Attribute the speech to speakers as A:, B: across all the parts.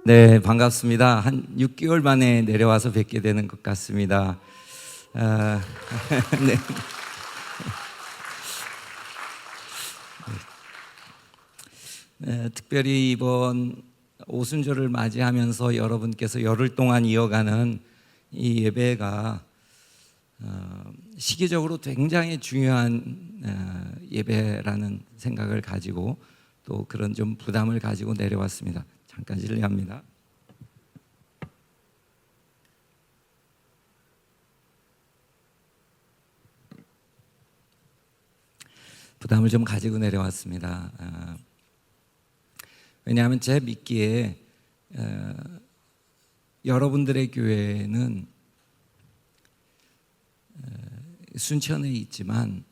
A: 네, 반갑습니다. 한 6개월 만에 내려와서 뵙게 되는 것 같습니다. 아, 네. 네, 특별히 이번 오순절을 맞이하면서 여러분께서 열흘 동안 이어가는 이 예배가 시기적으로 굉장히 중요한 예배라는 생각을 가지고 또 그런 좀 부담을 가지고 내려왔습니다. 잠깐 실례합니다. 부담을 좀 가지고 내려왔습니다. 왜냐하면 제 믿기에 여러분들의 교회는 순천에 있지만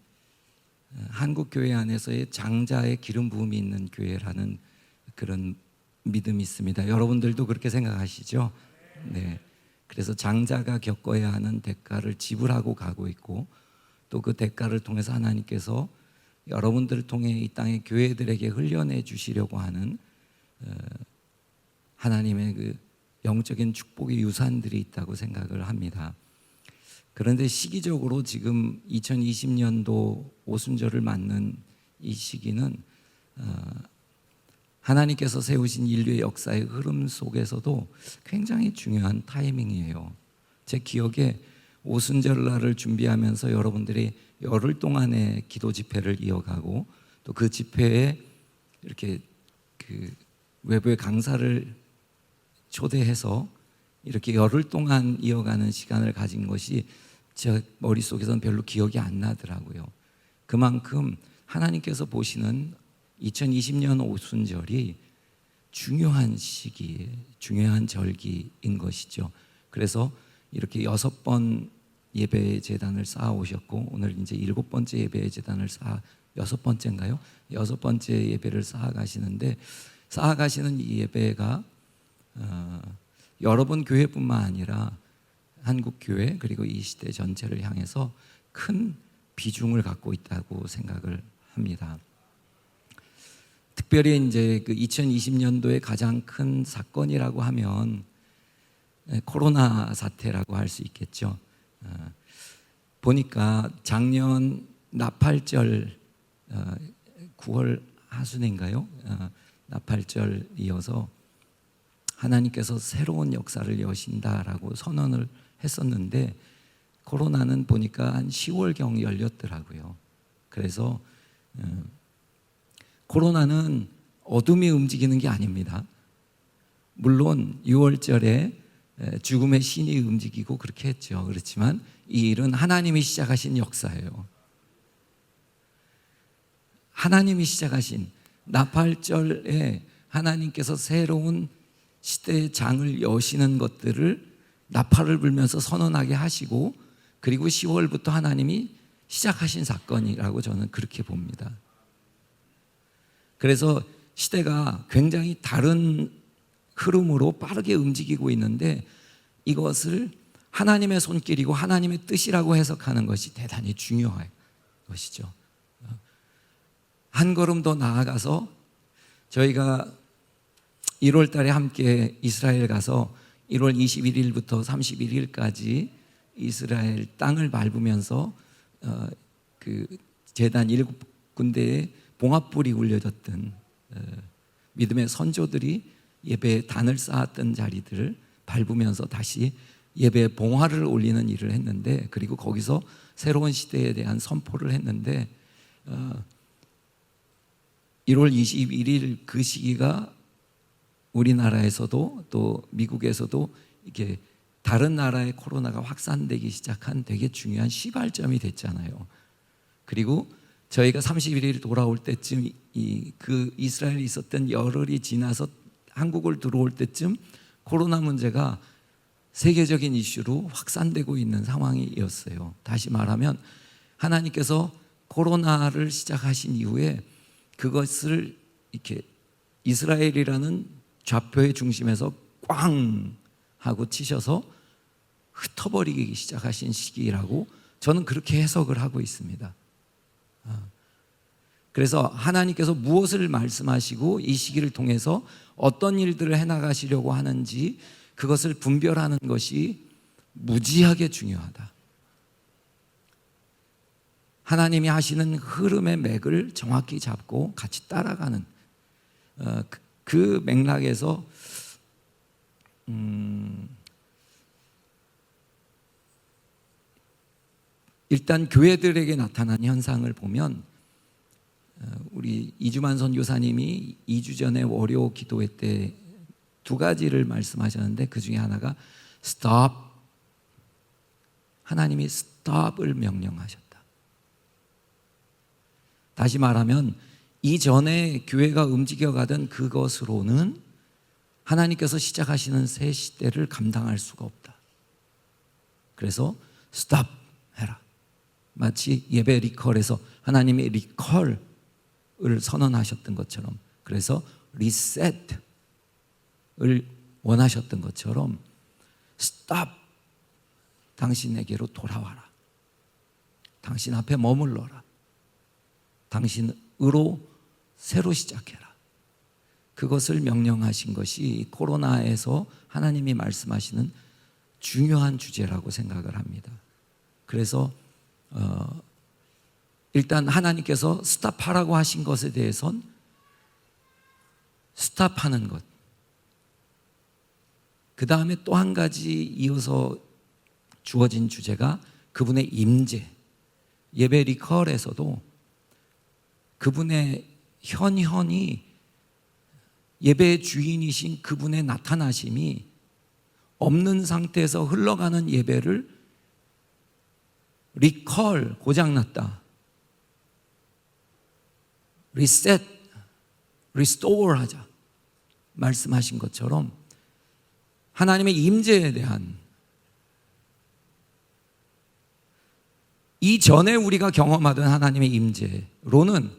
A: 한국 교회 안에서의 장자의 기름 부음이 있는 교회라는 그런 믿음이 있습니다. 여러분들도 그렇게 생각하시죠? 네. 그래서 장자가 겪어야 하는 대가를 지불하고 가고 있고 또 그 대가를 통해서 하나님께서 여러분들을 통해 이 땅의 교회들에게 흘려내 주시려고 하는 하나님의 그 영적인 축복의 유산들이 있다고 생각을 합니다. 그런데 시기적으로 지금 2020년도 오순절을 맞는 이 시기는 하나님께서 세우신 인류의 역사의 흐름 속에서도 굉장히 중요한 타이밍이에요. 제 기억에 오순절날을 준비하면서 여러분들이 열흘 동안의 기도 집회를 이어가고 또 그 집회에 이렇게 그 외부의 강사를 초대해서 이렇게 열흘 동안 이어가는 시간을 가진 것이 제 머릿속에서는 별로 기억이 안 나더라고요. 그만큼 하나님께서 보시는 2020년 오순절이 중요한 시기에 중요한 절기인 것이죠. 그래서 이렇게 6번 예배의 제단을 쌓아 오셨고 오늘 이제 7번째 예배의 제단을 쌓아 6번째인가요? 6번째 예배를 쌓아 가시는데 쌓아 가시는 이 예배가 여러분 교회뿐만 아니라 한국 교회 그리고 이 시대 전체를 향해서 큰 비중을 갖고 있다고 생각을 합니다. 특별히 이제 그 2020년도의 가장 큰 사건이라고 하면 코로나 사태라고 할 수 있겠죠. 보니까 작년 나팔절 9월 하순인가요? 나팔절 이어서 하나님께서 새로운 역사를 여신다라고 선언을 했었는데 코로나는 보니까 한 10월경 열렸더라고요. 그래서 코로나는 어둠이 움직이는 게 아닙니다. 물론 6월절에 죽음의 신이 움직이고 그렇게 했죠. 그렇지만 이 일은 하나님이 시작하신 역사예요. 하나님이 시작하신 나팔절에 하나님께서 새로운 시대의 장을 여시는 것들을 나팔을 불면서 선언하게 하시고 그리고 10월부터 하나님이 시작하신 사건이라고 저는 그렇게 봅니다. 그래서 시대가 굉장히 다른 흐름으로 빠르게 움직이고 있는데 이것을 하나님의 손길이고 하나님의 뜻이라고 해석하는 것이 대단히 중요한 것이죠. 한 걸음 더 나아가서 저희가 1월 달에 함께 이스라엘 가서 1월 21일부터 31일까지 이스라엘 땅을 밟으면서 그 제단 7군데에 봉합불이 울려졌던 믿음의 선조들이 예배에 단을 쌓았던 자리들을 밟으면서 다시 예배에 봉화를 올리는 일을 했는데 그리고 거기서 새로운 시대에 대한 선포를 했는데 1월 21일 그 시기가 우리나라에서도 또 미국에서도 이게 다른 나라의 코로나가 확산되기 시작한 되게 중요한 시발점이 됐잖아요. 그리고 저희가 31일 돌아올 때쯤 그 이스라엘에 있었던 열흘이 지나서 한국을 들어올 때쯤 코로나 문제가 세계적인 이슈로 확산되고 있는 상황이었어요. 다시 말하면 하나님께서 코로나를 시작하신 이후에 그것을 이렇게 이스라엘이라는 좌표의 중심에서 꽝 하고 치셔서 흩어버리기 시작하신 시기라고 저는 그렇게 해석을 하고 있습니다. 그래서 하나님께서 무엇을 말씀하시고 이 시기를 통해서 어떤 일들을 해나가시려고 하는지 그것을 분별하는 것이 무지하게 중요하다. 하나님이 하시는 흐름의 맥을 정확히 잡고 같이 따라가는 그 맥락에서 일단 교회들에게 나타난 현상을 보면 우리 이주만 선교사님이 2주 전에 월요 기도회 때 두 가지를 말씀하셨는데 그 중에 하나가 stop, 하나님이 stop을 명령하셨다. 다시 말하면 이전에 교회가 움직여가던 그것으로는 하나님께서 시작하시는 새 시대를 감당할 수가 없다. 그래서 stop 해라. 마치 예배 리컬에서 하나님이 리컬을 선언하셨던 것처럼, 그래서 리셋을 원하셨던 것처럼 stop, 당신에게로 돌아와라. 당신 앞에 머물러라. 당신으로 새로 시작해라. 그것을 명령하신 것이 코로나에서 하나님이 말씀하시는 중요한 주제라고 생각을 합니다. 그래서 일단 하나님께서 스탑하라고 하신 것에 대해선 스탑하는 것, 그 다음에 또 한 가지 이어서 주어진 주제가 그분의 임재. 예배 리컬에서도 그분의 현현이, 예배의 주인이신 그분의 나타나심이 없는 상태에서 흘러가는 예배를 리컬, 고장났다, 리셋, 리스토어 하자 말씀하신 것처럼 하나님의 임재에 대한, 이전에 우리가 경험하던 하나님의 임재로는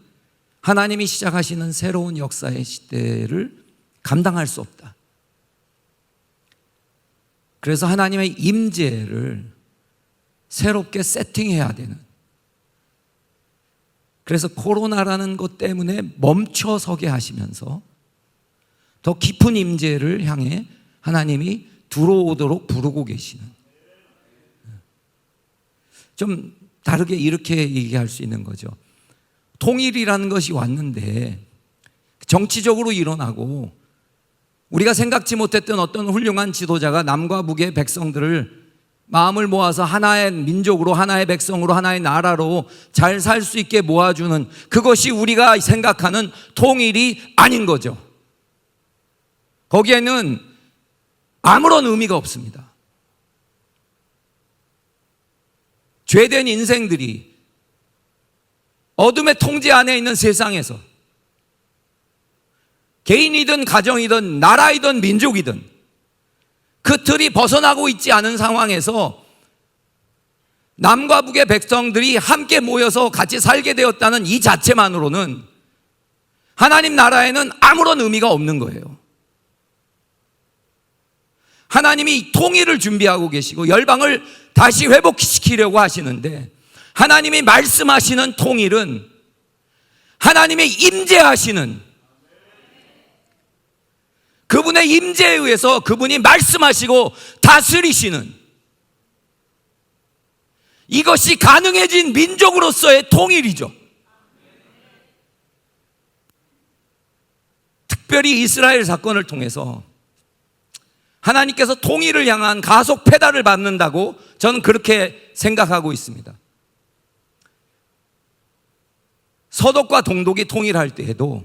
A: 하나님이 시작하시는 새로운 역사의 시대를 감당할 수 없다. 그래서 하나님의 임재를 새롭게 세팅해야 되는, 그래서 코로나라는 것 때문에 멈춰서게 하시면서 더 깊은 임재를 향해 하나님이 들어오도록 부르고 계시는, 좀 다르게 이렇게 얘기할 수 있는 거죠. 통일이라는 것이 왔는데 정치적으로 일어나고 우리가 생각지 못했던 어떤 훌륭한 지도자가 남과 북의 백성들을 마음을 모아서 하나의 민족으로, 하나의 백성으로, 하나의 나라로 잘 살 수 있게 모아주는, 그것이 우리가 생각하는 통일이 아닌 거죠. 거기에는 아무런 의미가 없습니다. 죄된 인생들이 어둠의 통제 안에 있는 세상에서 개인이든 가정이든 나라이든 민족이든 그 틀이 벗어나고 있지 않은 상황에서 남과 북의 백성들이 함께 모여서 같이 살게 되었다는 이 자체만으로는 하나님 나라에는 아무런 의미가 없는 거예요. 하나님이 통일을 준비하고 계시고 열방을 다시 회복시키려고 하시는데, 하나님이 말씀하시는 통일은 하나님의 임재하시는, 그분의 임재에 의해서 그분이 말씀하시고 다스리시는, 이것이 가능해진 민족으로서의 통일이죠. 특별히 이스라엘 사건을 통해서 하나님께서 통일을 향한 가속 페달을 밟는다고 저는 그렇게 생각하고 있습니다. 서독과 동독이 통일할 때에도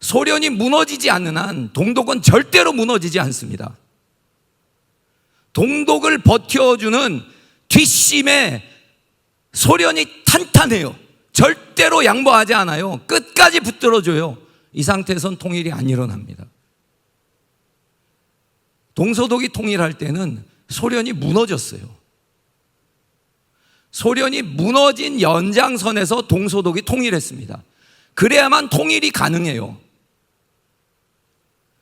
A: 소련이 무너지지 않는 한 동독은 절대로 무너지지 않습니다. 동독을 버텨주는 뒷심에 소련이 탄탄해요. 절대로 양보하지 않아요. 끝까지 붙들어줘요. 이 상태에선 통일이 안 일어납니다. 동서독이 통일할 때는 소련이 무너졌어요. 소련이 무너진 연장선에서 동서독이 통일했습니다. 그래야만 통일이 가능해요.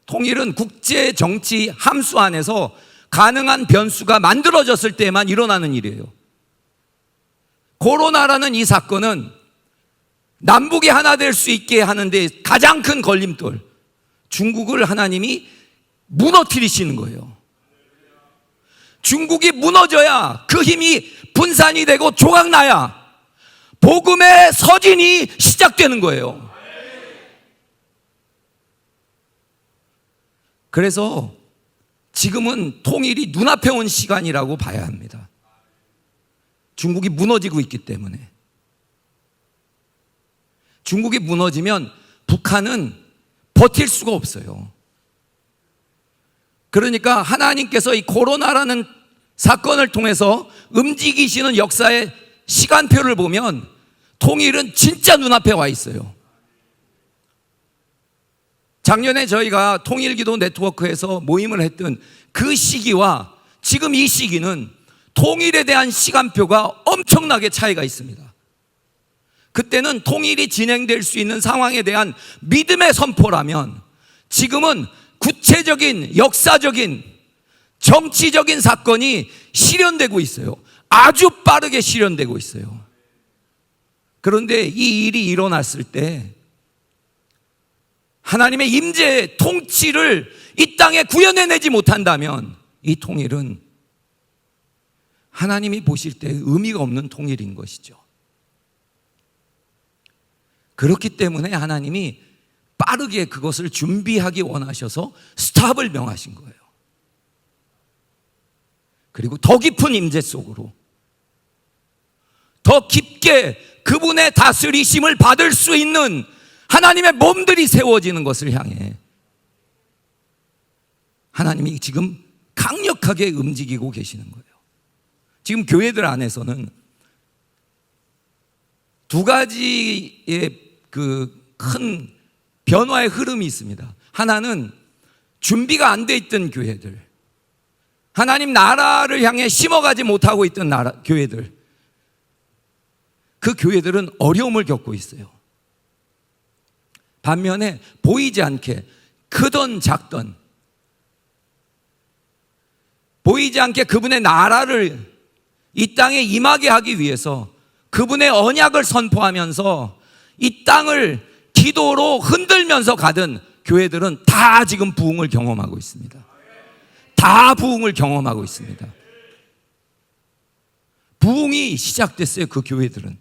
A: 통일은 국제 정치 함수 안에서 가능한 변수가 만들어졌을 때만 일어나는 일이에요. 코로나라는 이 사건은 남북이 하나 될 수 있게 하는데 가장 큰 걸림돌, 중국을 하나님이 무너뜨리시는 거예요. 중국이 무너져야 그 힘이 분산이 되고 조각나야 복음의 서진이 시작되는 거예요. 그래서 지금은 통일이 눈앞에 온 시간이라고 봐야 합니다. 중국이 무너지고 있기 때문에. 중국이 무너지면 북한은 버틸 수가 없어요. 그러니까 하나님께서 이 코로나라는 사건을 통해서 움직이시는 역사의 시간표를 보면 통일은 진짜 눈앞에 와 있어요. 작년에 저희가 통일기도 네트워크에서 모임을 했던 그 시기와 지금 이 시기는 통일에 대한 시간표가 엄청나게 차이가 있습니다. 그때는 통일이 진행될 수 있는 상황에 대한 믿음의 선포라면 지금은 구체적인 역사적인 정치적인 사건이 실현되고 있어요. 아주 빠르게 실현되고 있어요. 그런데 이 일이 일어났을 때 하나님의 임재 통치를 이 땅에 구현해내지 못한다면 이 통일은 하나님이 보실 때 의미가 없는 통일인 것이죠. 그렇기 때문에 하나님이 빠르게 그것을 준비하기 원하셔서 스탑을 명하신 거예요. 그리고 더 깊은 임재 속으로 더 깊게 그분의 다스리심을 받을 수 있는 하나님의 몸들이 세워지는 것을 향해 하나님이 지금 강력하게 움직이고 계시는 거예요. 지금 교회들 안에서는 두 가지의 그 큰 변화의 흐름이 있습니다. 하나는 준비가 안 돼 있던 교회들, 하나님 나라를 향해 심어가지 못하고 있던 교회들, 그 교회들은 어려움을 겪고 있어요. 반면에 보이지 않게 크던 작던 보이지 않게 그분의 나라를 이 땅에 임하게 하기 위해서 그분의 언약을 선포하면서 이 땅을 기도로 흔들면서 가던 교회들은 다 지금 부흥을 경험하고 있습니다. 다 부흥을 경험하고 있습니다. 부흥이 시작됐어요, 그 교회들은.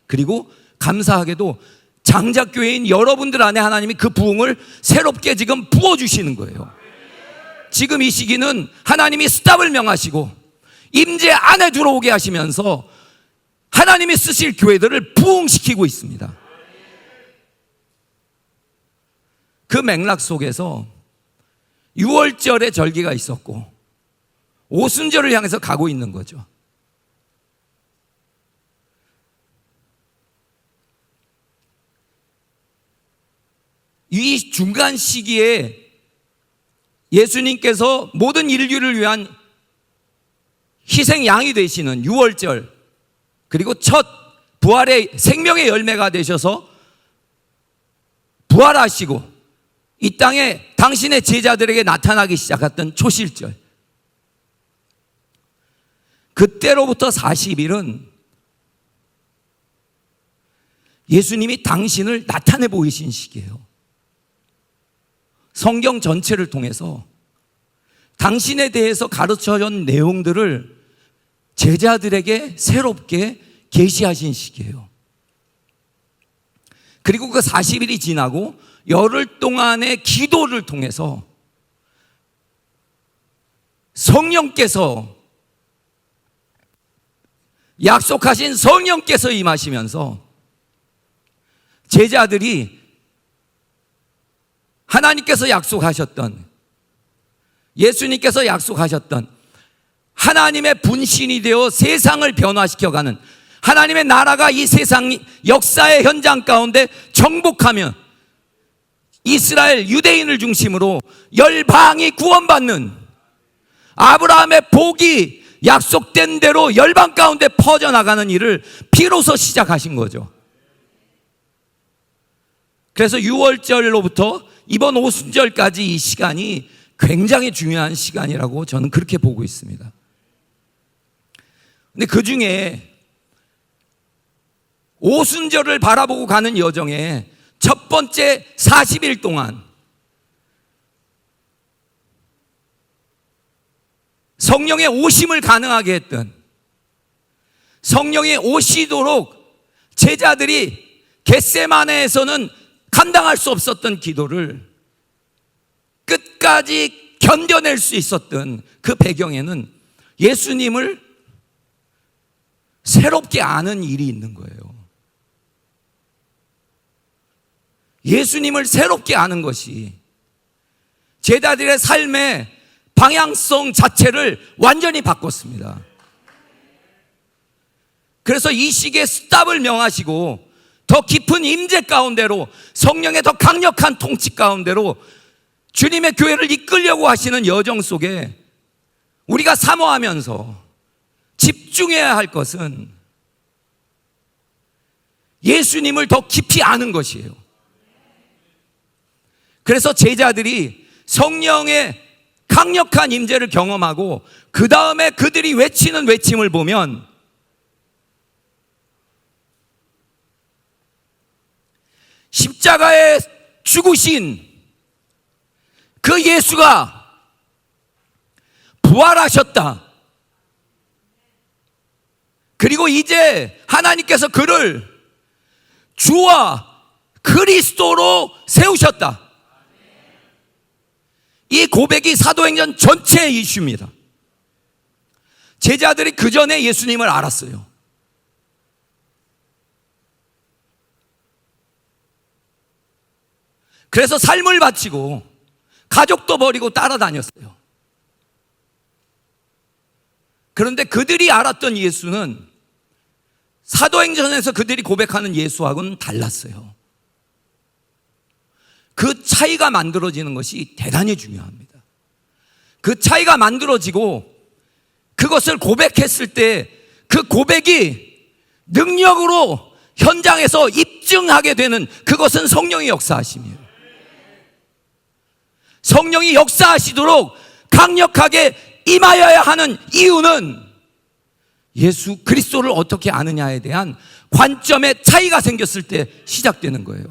A: 그리고 감사하게도 장작교회인 여러분들 안에 하나님이 그 부흥을 새롭게 지금 부어주시는 거예요. 지금 이 시기는 하나님이 스탑을 명하시고 임재 안에 들어오게 하시면서 하나님이 쓰실 교회들을 부흥시키고 있습니다. 그 맥락 속에서 6월절의 절기가 있었고 오순절을 향해서 가고 있는 거죠. 이 중간 시기에 예수님께서 모든 인류를 위한 희생 양이 되시는 6월절, 그리고 첫 부활의 생명의 열매가 되셔서 부활하시고 이 땅에 당신의 제자들에게 나타나기 시작했던 초실절, 그때로부터 40일은 예수님이 당신을 나타내 보이신 시기예요. 성경 전체를 통해서 당신에 대해서 가르쳐준 내용들을 제자들에게 새롭게 계시하신 시기예요. 그리고 그 40일이 지나고 열흘 동안의 기도를 통해서 성령께서, 약속하신 성령께서 임하시면서 제자들이 하나님께서 약속하셨던, 예수님께서 약속하셨던 하나님의 분신이 되어 세상을 변화시켜가는 하나님의 나라가 이 세상 역사의 현장 가운데 정복하며 이스라엘 유대인을 중심으로 열방이 구원받는, 아브라함의 복이 약속된 대로 열방 가운데 퍼져나가는 일을 비로소 시작하신 거죠. 그래서 6월절로부터 이번 오순절까지 이 시간이 굉장히 중요한 시간이라고 저는 그렇게 보고 있습니다. 근데 그 중에 오순절을 바라보고 가는 여정에 첫 번째 40일 동안 성령의 오심을 가능하게 했던, 성령이 오시도록 제자들이 겟세마네에서는 감당할 수 없었던 기도를 끝까지 견뎌낼 수 있었던 그 배경에는 예수님을 새롭게 아는 일이 있는 거예요. 예수님을 새롭게 아는 것이 제자들의 삶의 방향성 자체를 완전히 바꿨습니다. 그래서 이 시기에 스탑을 명하시고 더 깊은 임재 가운데로, 성령의 더 강력한 통치 가운데로 주님의 교회를 이끌려고 하시는 여정 속에 우리가 사모하면서 집중해야 할 것은 예수님을 더 깊이 아는 것이에요. 그래서 제자들이 성령의 강력한 임재를 경험하고 그 다음에 그들이 외치는 외침을 보면 십자가에 죽으신 그 예수가 부활하셨다. 그리고 이제 하나님께서 그를 주와 그리스도로 세우셨다. 이 고백이 사도행전 전체의 이슈입니다. 제자들이 그 전에 예수님을 알았어요. 그래서 삶을 바치고 가족도 버리고 따라다녔어요. 그런데 그들이 알았던 예수는 사도행전에서 그들이 고백하는 예수하고는 달랐어요. 그 차이가 만들어지는 것이 대단히 중요합니다. 그 차이가 만들어지고 그것을 고백했을 때 그 고백이 능력으로 현장에서 입증하게 되는, 그것은 성령의 역사하심이에요. 성령이 역사하시도록 강력하게 임하여야 하는 이유는 예수 그리스도를 어떻게 아느냐에 대한 관점의 차이가 생겼을 때 시작되는 거예요.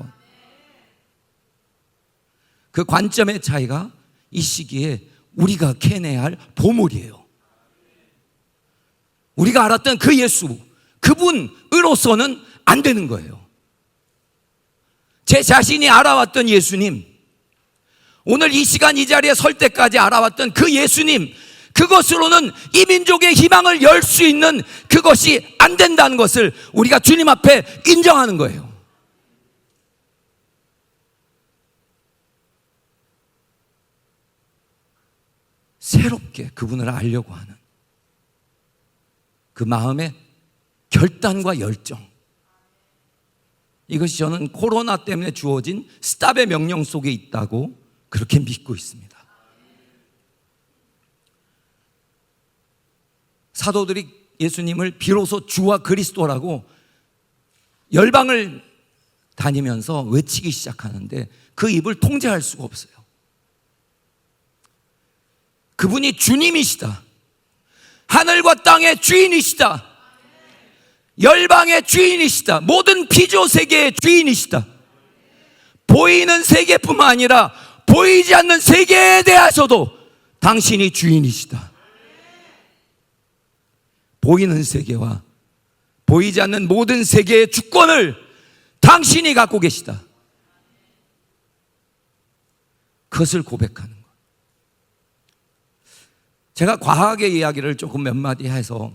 A: 그 관점의 차이가 이 시기에 우리가 캐내야 할 보물이에요. 우리가 알았던 그 예수, 그분으로서는 안 되는 거예요. 제 자신이 알아왔던 예수님, 오늘 이 시간 이 자리에 설 때까지 알아왔던 그 예수님, 그것으로는 이 민족의 희망을 열 수 있는 그것이 안 된다는 것을 우리가 주님 앞에 인정하는 거예요. 새롭게 그분을 알려고 하는 그 마음의 결단과 열정, 이것이 저는 코로나 때문에 주어진 스탑의 명령 속에 있다고 그렇게 믿고 있습니다. 사도들이 예수님을 비로소 주와 그리스도라고 열방을 다니면서 외치기 시작하는데 그 입을 통제할 수가 없어요. 그분이 주님이시다. 하늘과 땅의 주인이시다. 열방의 주인이시다. 모든 피조 세계의 주인이시다. 보이는 세계뿐만 아니라 보이지 않는 세계에 대해서도 당신이 주인이시다. 보이는 세계와 보이지 않는 모든 세계의 주권을 당신이 갖고 계시다. 그것을 고백하는 것. 제가 과학의 이야기를 조금 몇 마디 해서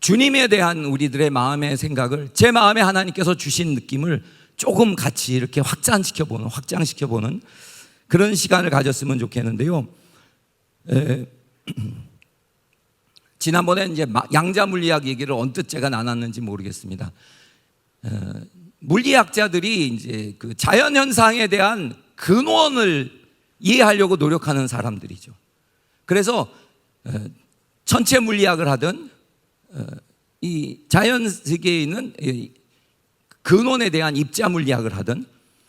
A: 주님에 대한 우리들의 마음의 생각을, 제 마음에 하나님께서 주신 느낌을 조금 같이 이렇게 확장시켜보는 그런 시간을 가졌으면 좋겠는데요. 지난번에 이제 양자 물리학 얘기를 언뜻 제가 나눴는지 모르겠습니다. 물리학자들이 이제 그 자연 현상에 대한 근원을 이해하려고 노력하는 사람들이죠. 그래서 천체 물리학을 하든 이 자연 세계에 있는 근원에 대한 입자 물리학을 하든,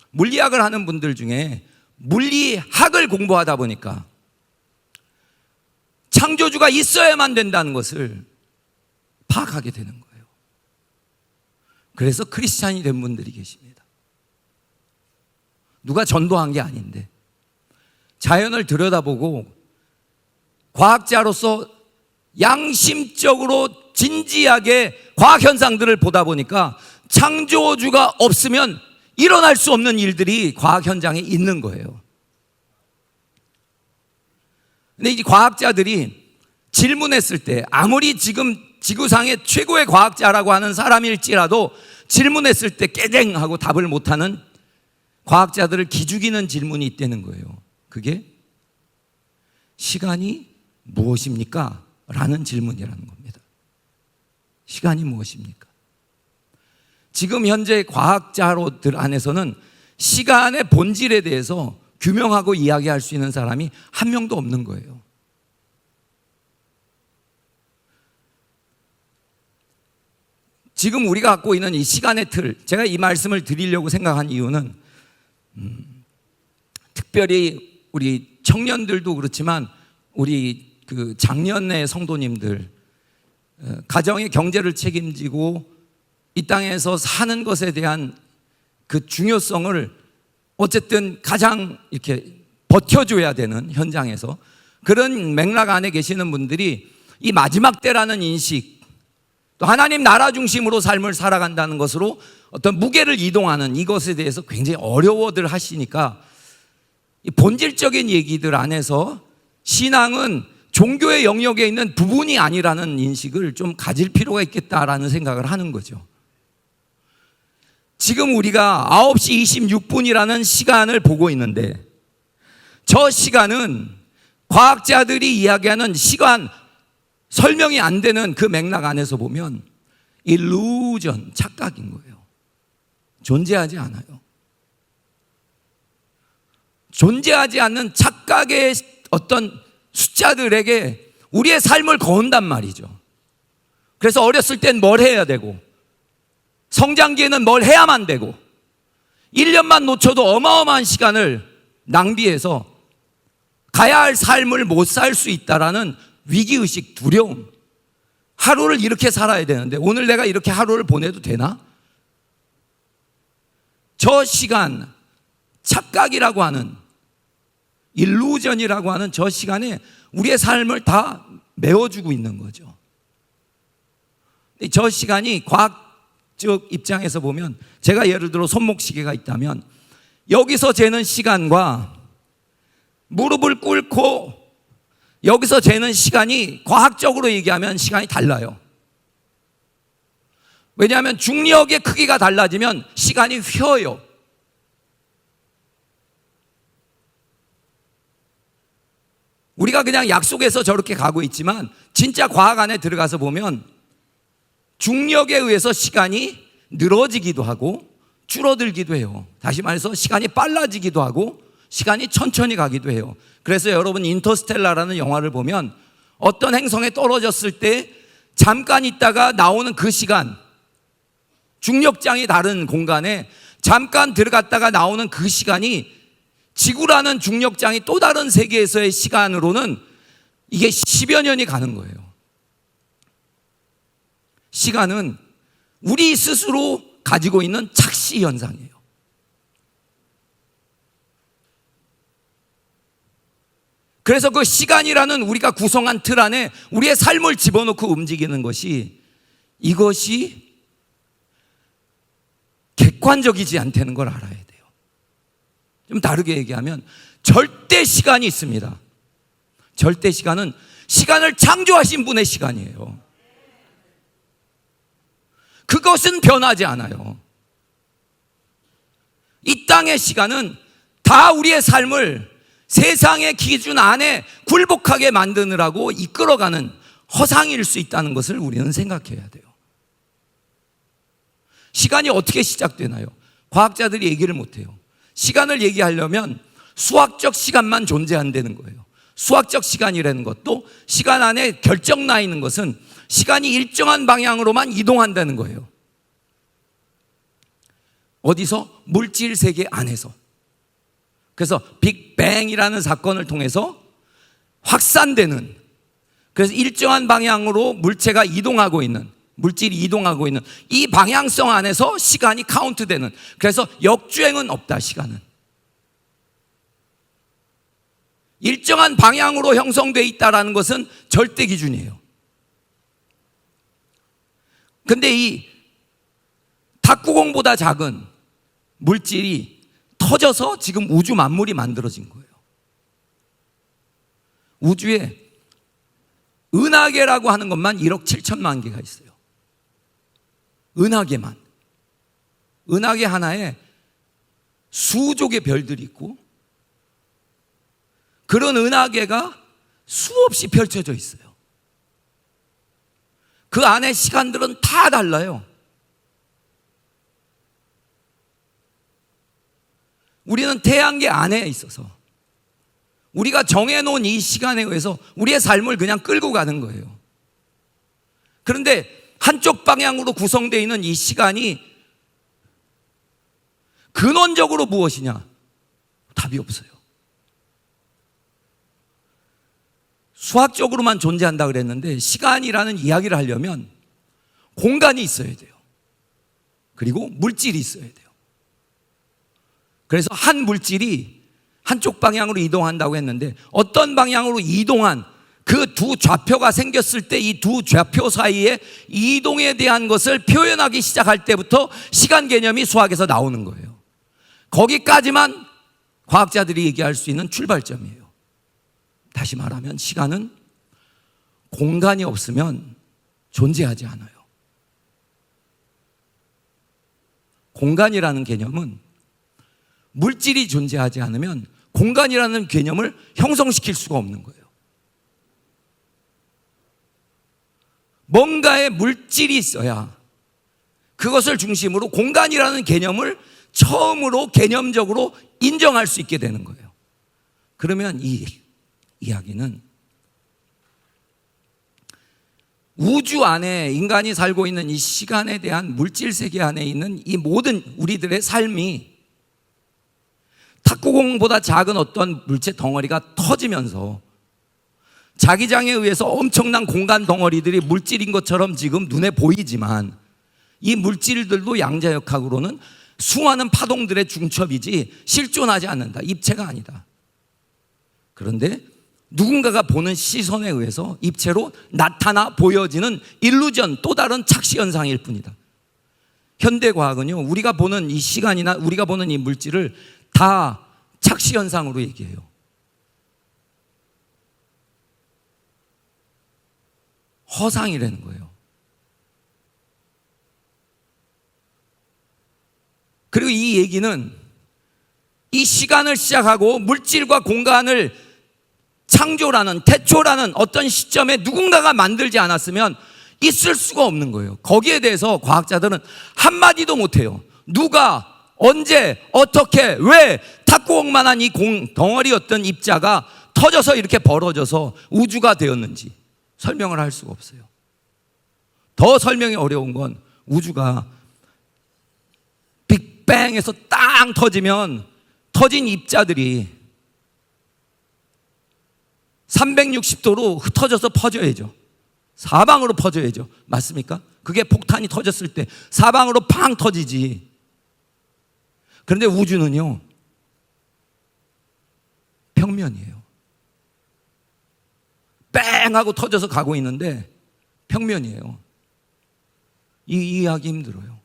A: 물리학을 하는 분들 중에 물리학을 공부하다 보니까 창조주가 있어야만 된다는 것을 파악하게 되는 거예요. 그래서 크리스찬이 된 분들이 계십니다. 누가 전도한 게 아닌데 자연을 들여다보고 과학자로서 양심적으로 진지하게 과학 현상들을 보다 보니까 창조주가 없으면 일어날 수 없는 일들이 과학 현장에 있는 거예요. 근데 이 과학자들이 질문했을 때 아무리 지금 지구상의 최고의 과학자라고 하는 사람일지라도 질문했을 때 깨댕 하고 답을 못하는 과학자들을 기죽이는 질문이 있다는 거예요. 그게 시간이 무엇입니까? 라는 질문이라는 겁니다. 시간이 무엇입니까? 지금 현재 과학자로들 안에서는 시간의 본질에 대해서 규명하고 이야기할 수 있는 사람이 한 명도 없는 거예요. 지금 우리가 갖고 있는 이 시간의 틀, 제가 이 말씀을 드리려고 생각한 이유는 특별히 우리 청년들도 그렇지만 우리 그 장년의 성도님들, 가정의 경제를 책임지고 이 땅에서 사는 것에 대한 그 중요성을 어쨌든 가장 이렇게 버텨줘야 되는 현장에서 그런 맥락 안에 계시는 분들이 이 마지막 때라는 인식, 또 하나님 나라 중심으로 삶을 살아간다는 것으로 어떤 무게를 이동하는 이것에 대해서 굉장히 어려워들 하시니까 이 본질적인 얘기들 안에서 신앙은 종교의 영역에 있는 부분이 아니라는 인식을 좀 가질 필요가 있겠다라는 생각을 하는 거죠. 지금 우리가 9시 26분이라는 시간을 보고 있는데 저 시간은 과학자들이 이야기하는 시간 설명이 안 되는 그 맥락 안에서 보면 일루전, 착각인 거예요. 존재하지 않아요. 존재하지 않는 착각의 어떤 숫자들에게 우리의 삶을 거운단 말이죠. 그래서 어렸을 땐 뭘 해야 되고 성장기에는 뭘 해야만 되고 1년만 놓쳐도 어마어마한 시간을 낭비해서 가야 할 삶을 못 살 수 있다라는 위기의식, 두려움. 하루를 이렇게 살아야 되는데 오늘 내가 이렇게 하루를 보내도 되나? 저 시간, 착각이라고 하는, 일루전이라고 하는 저 시간에 우리의 삶을 다 메워주고 있는 거죠. 저 시간이 과학적 입장에서 보면, 제가 예를 들어 손목시계가 있다면 여기서 재는 시간과 무릎을 꿇고 여기서 재는 시간이 과학적으로 얘기하면 시간이 달라요. 왜냐하면 중력의 크기가 달라지면 시간이 휘어요. 우리가 그냥 약속해서 저렇게 가고 있지만 진짜 과학 안에 들어가서 보면 중력에 의해서 시간이 늘어지기도 하고 줄어들기도 해요. 다시 말해서 시간이 빨라지기도 하고 시간이 천천히 가기도 해요. 그래서 여러분 인터스텔라라는 영화를 보면 어떤 행성에 떨어졌을 때 잠깐 있다가 나오는 그 시간, 중력장이 다른 공간에 잠깐 들어갔다가 나오는 그 시간이 지구라는 중력장이 또 다른 세계에서의 시간으로는 이게 10여 년이 가는 거예요. 시간은 우리 스스로 가지고 있는 착시 현상이에요. 그래서 그 시간이라는 우리가 구성한 틀 안에 우리의 삶을 집어넣고 움직이는 것이, 이것이 객관적이지 않다는 걸 알아야 돼요. 좀 다르게 얘기하면 절대 시간이 있습니다. 절대 시간은 시간을 창조하신 분의 시간이에요. 그것은 변하지 않아요. 이 땅의 시간은 다 우리의 삶을 세상의 기준 안에 굴복하게 만드느라고 이끌어가는 허상일 수 있다는 것을 우리는 생각해야 돼요. 시간이 어떻게 시작되나요? 과학자들이 얘기를 못해요. 시간을 얘기하려면 수학적 시간만 존재한다는 거예요. 수학적 시간이라는 것도 시간 안에 결정 나 있는 것은 시간이 일정한 방향으로만 이동한다는 거예요. 어디서? 물질 세계 안에서. 그래서 빅뱅이라는 사건을 통해서 확산되는, 그래서 일정한 방향으로 물체가 이동하고 있는, 물질이 이동하고 있는 이 방향성 안에서 시간이 카운트되는, 그래서 역주행은 없다. 시간은 일정한 방향으로 형성되어 있다는 것은 절대 기준이에요. 근데 이 탁구공보다 작은 물질이 터져서 지금 우주 만물이 만들어진 거예요. 우주에 은하계라고 하는 것만 1억 7천만 개가 있어요. 은하계만. 은하계 하나에 수족의 별들이 있고, 그런 은하계가 수없이 펼쳐져 있어요. 그 안에 시간들은 다 달라요. 우리는 태양계 안에 있어서 우리가 정해놓은 이 시간에 의해서 우리의 삶을 그냥 끌고 가는 거예요. 그런데 한쪽 방향으로 구성되어 있는 이 시간이 근원적으로 무엇이냐? 답이 없어요. 수학적으로만 존재한다 그랬는데, 시간이라는 이야기를 하려면 공간이 있어야 돼요. 그리고 물질이 있어야 돼요. 그래서 한 물질이 한쪽 방향으로 이동한다고 했는데, 어떤 방향으로 이동한 그 두 좌표가 생겼을 때 이 두 좌표 사이에 이동에 대한 것을 표현하기 시작할 때부터 시간 개념이 수학에서 나오는 거예요. 거기까지만 과학자들이 얘기할 수 있는 출발점이에요. 다시 말하면 시간은 공간이 없으면 존재하지 않아요. 공간이라는 개념은 물질이 존재하지 않으면 공간이라는 개념을 형성시킬 수가 없는 거예요. 뭔가의 물질이 있어야 그것을 중심으로 공간이라는 개념을 처음으로 개념적으로 인정할 수 있게 되는 거예요. 그러면 이 이야기는 우주 안에 인간이 살고 있는 이 시간에 대한 물질 세계 안에 있는 이 모든 우리들의 삶이 탁구공보다 작은 어떤 물체 덩어리가 터지면서 자기장에 의해서 엄청난 공간 덩어리들이 물질인 것처럼 지금 눈에 보이지만, 이 물질들도 양자역학으로는 수많은 파동들의 중첩이지 실존하지 않는다. 입체가 아니다. 그런데 누군가가 보는 시선에 의해서 입체로 나타나 보여지는 일루전, 또 다른 착시현상일 뿐이다. 현대과학은요, 우리가 보는 이 시간이나 우리가 보는 이 물질을 다 착시현상으로 얘기해요. 허상이라는 거예요. 그리고 이 얘기는 이 시간을 시작하고 물질과 공간을 창조라는, 태초라는 어떤 시점에 누군가가 만들지 않았으면 있을 수가 없는 거예요. 거기에 대해서 과학자들은 한마디도 못해요. 누가, 언제, 어떻게, 왜 탁구공만한 이 덩어리였던 입자가 터져서 이렇게 벌어져서 우주가 되었는지 설명을 할 수가 없어요. 더 설명이 어려운 건 우주가 빅뱅에서 땅 터지면 터진 입자들이 360도로 흩어져서 퍼져야죠. 사방으로 퍼져야죠. 맞습니까? 그게 폭탄이 터졌을 때 사방으로 팡 터지지. 그런데 우주는요, 평면이에요. 뺑 하고 터져서 가고 있는데 평면이에요. 이해하기 힘들어요.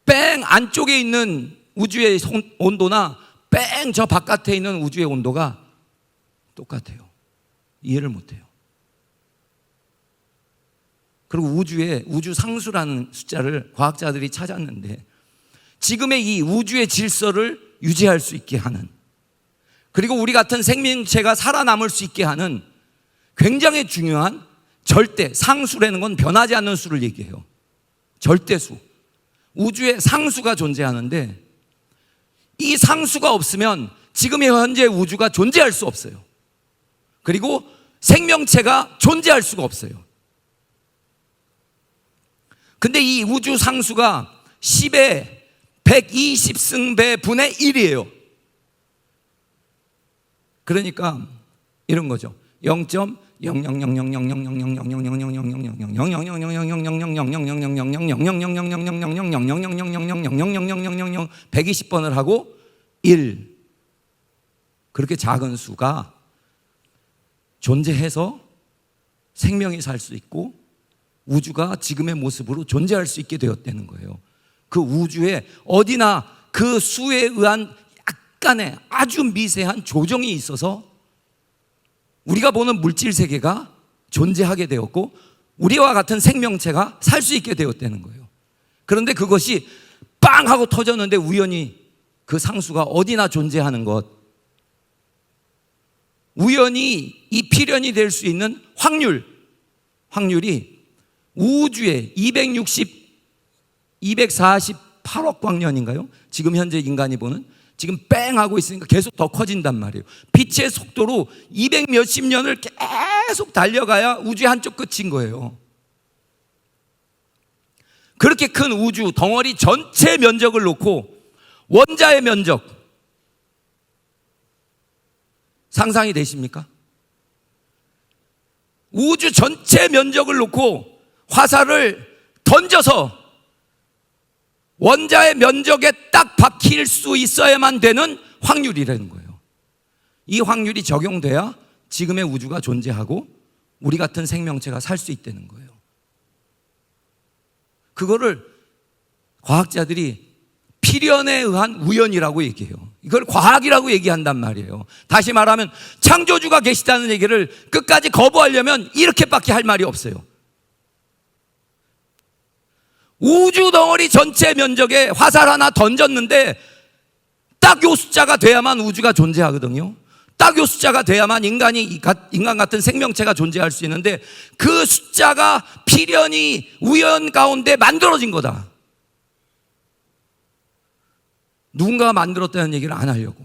A: 뺑 안쪽에 있는 우주의 온도나 뺑 저 바깥에 있는 우주의 온도가 똑같아요. 이해를 못해요. 그리고 우주 상수라는 숫자를 과학자들이 찾았는데, 지금의 이 우주의 질서를 유지할 수 있게 하는, 그리고 우리 같은 생명체가 살아남을 수 있게 하는 굉장히 중요한 절대, 상수라는 건 변하지 않는 수를 얘기해요. 절대수. 우주에 상수가 존재하는데, 이 상수가 없으면 지금의 현재 우주가 존재할 수 없어요. 그리고 생명체가 존재할 수가 없어요. 근데 이 우주 상수가 10의 120승배 분의 1이에요. 그러니까 이런 거죠. (120번을) 하고 1. 그렇게 작은 수가 존재해서 생명이 살 수 있고 우주가 지금의 모습으로 존재할 수 있게 되었다는 거예요. 그 우주에 어디나 그 수에 의한 약간의 아주 미세한 조정이 있어서 우리가 보는 물질 세계가 존재하게 되었고 우리와 같은 생명체가 살 수 있게 되었다는 거예요. 그런데 그것이 빵 하고 터졌는데 우연히 그 상수가 어디나 존재하는 것, 우연히 이 필연이 될 수 있는 확률이 우주의 248억 광년인가요? 지금 현재 인간이 보는, 지금 뺑 하고 있으니까 계속 더 커진단 말이에요. 빛의 속도로 200 몇십 년을 계속 달려가야 우주의 한쪽 끝인 거예요. 그렇게 큰 우주 덩어리 전체 면적을 놓고 원자의 면적 상상이 되십니까? 우주 전체 면적을 놓고 화살을 던져서 원자의 면적에 딱 박힐 수 있어야만 되는 확률이라는 거예요. 이 확률이 적용돼야 지금의 우주가 존재하고 우리 같은 생명체가 살 수 있다는 거예요. 그거를 과학자들이 필연에 의한 우연이라고 얘기해요. 이걸 과학이라고 얘기한단 말이에요. 다시 말하면 창조주가 계시다는 얘기를 끝까지 거부하려면 이렇게밖에 할 말이 없어요. 우주 덩어리 전체 면적에 화살 하나 던졌는데 딱 요 숫자가 돼야만 우주가 존재하거든요. 딱 요 숫자가 돼야만 인간 같은 생명체가 존재할 수 있는데 그 숫자가 필연이 우연 가운데 만들어진 거다. 누군가가 만들었다는 얘기를 안 하려고.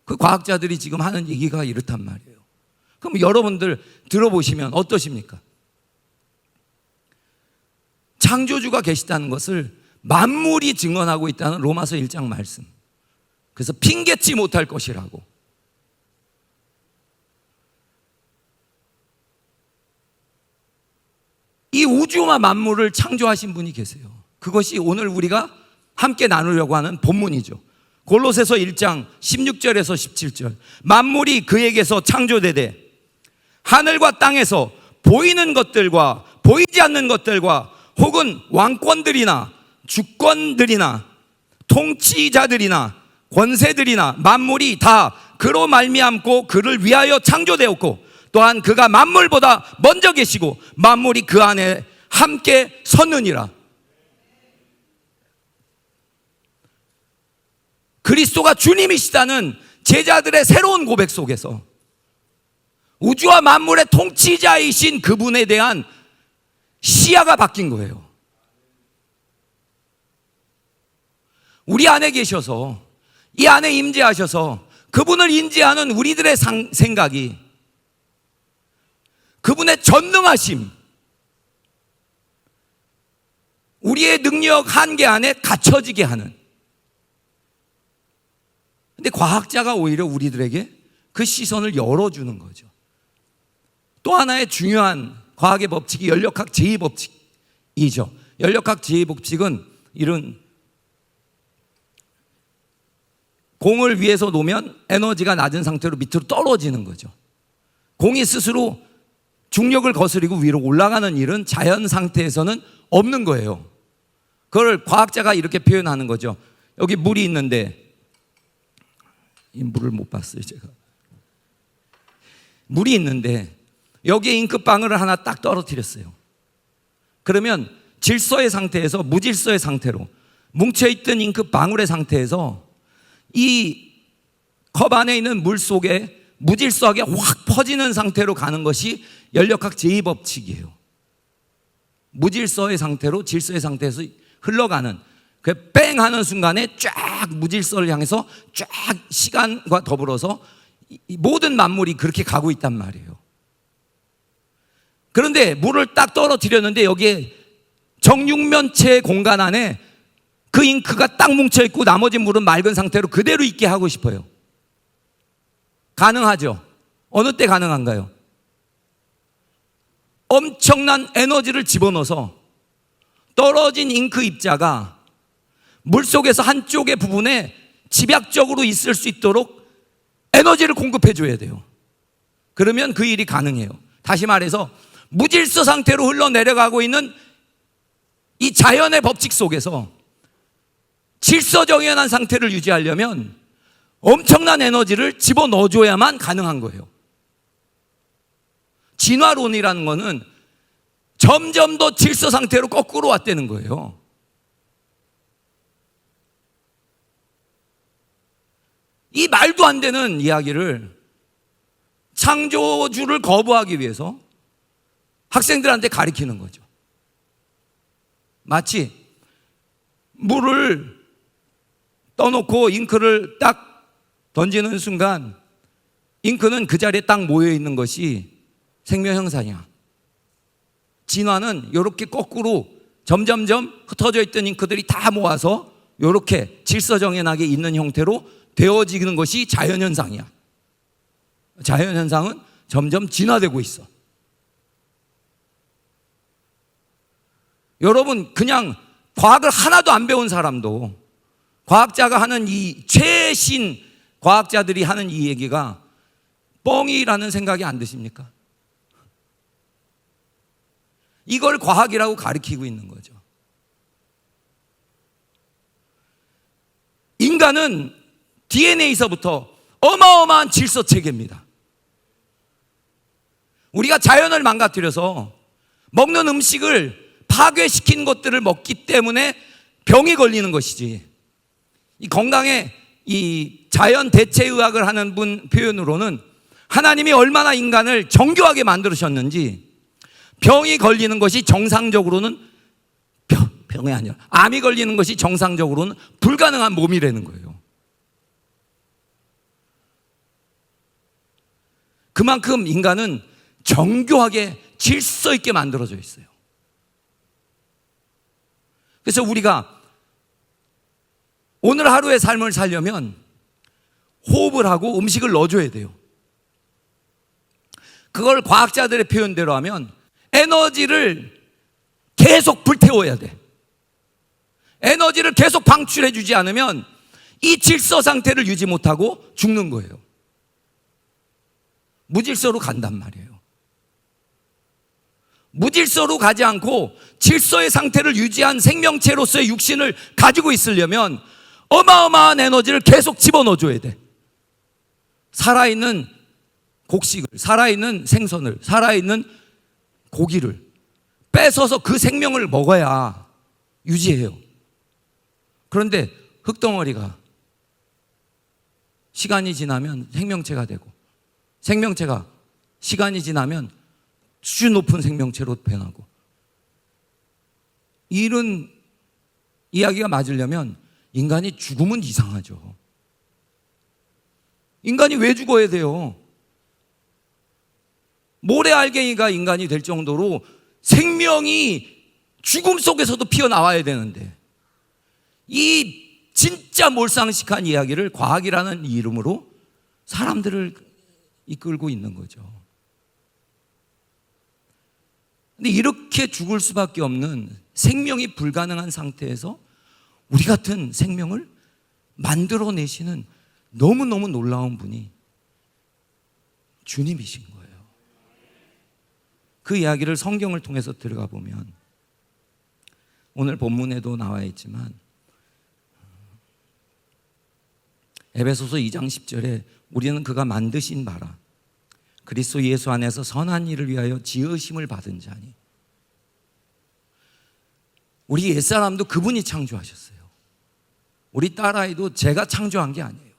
A: 그 과학자들이 지금 하는 얘기가 이렇단 말이에요. 그럼 여러분들 들어보시면 어떠십니까? 창조주가 계시다는 것을 만물이 증언하고 있다는 로마서 1장 말씀. 그래서 핑계치 못할 것이라고. 이 우주와 만물을 창조하신 분이 계세요. 그것이 오늘 우리가 함께 나누려고 하는 본문이죠. 골로새서 1장 16절에서 17절. 만물이 그에게서 창조되되 하늘과 땅에서 보이는 것들과 보이지 않는 것들과 혹은 왕권들이나 주권들이나 통치자들이나 권세들이나 만물이 다 그로 말미암고 그를 위하여 창조되었고 또한 그가 만물보다 먼저 계시고 만물이 그 안에 함께 섰느니라. 그리스도가 주님이시다는 제자들의 새로운 고백 속에서 우주와 만물의 통치자이신 그분에 대한 시야가 바뀐 거예요. 우리 안에 계셔서 이 안에 임재하셔서 그분을 인지하는 우리들의 생각이 그분의 전능하심, 우리의 능력 한계 안에 갇혀지게 하는. 근데 과학자가 오히려 우리들에게 그 시선을 열어주는 거죠. 또 하나의 중요한 과학의 법칙이 연력학 제2법칙이죠. 연력학 제2법칙은 이런 공을 위에서 놓으면 에너지가 낮은 상태로 밑으로 떨어지는 거죠. 공이 스스로 중력을 거스리고 위로 올라가는 일은 자연 상태에서는 없는 거예요. 그걸 과학자가 이렇게 표현하는 거죠. 여기 물이 있는데, 이 물을 못 봤어요 제가. 물이 있는데 여기에 잉크방울을 하나 딱 떨어뜨렸어요. 그러면 질소의 상태에서 무질소의 상태로 뭉쳐있던 잉크방울의 상태에서 이 컵 안에 있는 물 속에 무질서하게 확 퍼지는 상태로 가는 것이 연력학 제2법칙이에요. 무질서의 상태로 질서의 상태에서 흘러가는, 그 뺑 하는 순간에 쫙 무질서를 향해서 쫙 시간과 더불어서 이 모든 만물이 그렇게 가고 있단 말이에요. 그런데 물을 딱 떨어뜨렸는데 여기에 정육면체 공간 안에 그 잉크가 딱 뭉쳐있고 나머지 물은 맑은 상태로 그대로 있게 하고 싶어요. 가능하죠? 어느 때 가능한가요? 엄청난 에너지를 집어넣어서 떨어진 잉크 입자가 물속에서 한쪽의 부분에 집약적으로 있을 수 있도록 에너지를 공급해 줘야 돼요. 그러면 그 일이 가능해요. 다시 말해서 무질서 상태로 흘러내려가고 있는 이 자연의 법칙 속에서 질서정연한 상태를 유지하려면 엄청난 에너지를 집어넣어줘야만 가능한 거예요. 진화론이라는 거는 점점 더 질서 상태로 거꾸로 왔다는 거예요. 이 말도 안 되는 이야기를 창조주를 거부하기 위해서 학생들한테 가르치는 거죠. 마치 물을 떠놓고 잉크를 딱 던지는 순간 잉크는 그 자리에 딱 모여 있는 것이 생명 현상이야. 진화는 이렇게 거꾸로 점점점 흩어져 있던 잉크들이 다 모아서 이렇게 질서정연하게 있는 형태로 되어지는 것이 자연현상이야. 자연현상은 점점 진화되고 있어. 여러분, 그냥 과학을 하나도 안 배운 사람도 과학자가 하는 이 최신 과학자들이 하는 이 얘기가 뻥이라는 생각이 안 드십니까? 이걸 과학이라고 가리키고 있는 거죠. 인간은 DNA에서부터 어마어마한 질서 체계입니다. 우리가 자연을 망가뜨려서 먹는 음식을 파괴시킨 것들을 먹기 때문에 병이 걸리는 것이지, 이 건강에 이 자연 대체의학을 하는 분 표현으로는 하나님이 얼마나 인간을 정교하게 만들으셨는지 병이 걸리는 것이 정상적으로는 병이 아니라 암이 걸리는 것이 정상적으로는 불가능한 몸이라는 거예요. 그만큼 인간은 정교하게 질서 있게 만들어져 있어요. 그래서 우리가 오늘 하루의 삶을 살려면 호흡을 하고 음식을 넣어줘야 돼요. 그걸 과학자들의 표현대로 하면 에너지를 계속 불태워야 돼. 에너지를 계속 방출해 주지 않으면 이 질서 상태를 유지 못하고 죽는 거예요. 무질서로 간단 말이에요. 무질서로 가지 않고 질서의 상태를 유지한 생명체로서의 육신을 가지고 있으려면 어마어마한 에너지를 계속 집어넣어줘야 돼. 살아있는 곡식을, 살아있는 생선을, 살아있는 고기를 뺏어서 그 생명을 먹어야 유지해요. 그런데 흙덩어리가 시간이 지나면 생명체가 되고, 생명체가 시간이 지나면 수준 높은 생명체로 변하고, 이런 이야기가 맞으려면 인간이 죽으면 이상하죠. 인간이 왜 죽어야 돼요? 모래알갱이가 인간이 될 정도로 생명이 죽음 속에서도 피어나와야 되는데, 이 진짜 몰상식한 이야기를 과학이라는 이름으로 사람들을 이끌고 있는 거죠. 근데 이렇게 죽을 수밖에 없는 생명이 불가능한 상태에서 우리 같은 생명을 만들어내시는 너무너무 놀라운 분이 주님이신 거예요. 그 이야기를 성경을 통해서 들어가 보면 오늘 본문에도 나와 있지만 에베소서 2장 10절에 우리는 그가 만드신 바라 그리스도 예수 안에서 선한 일을 위하여 지으심을 받은 자니. 우리 옛사람도 그분이 창조하셨어요. 우리 딸아이도 제가 창조한 게 아니에요.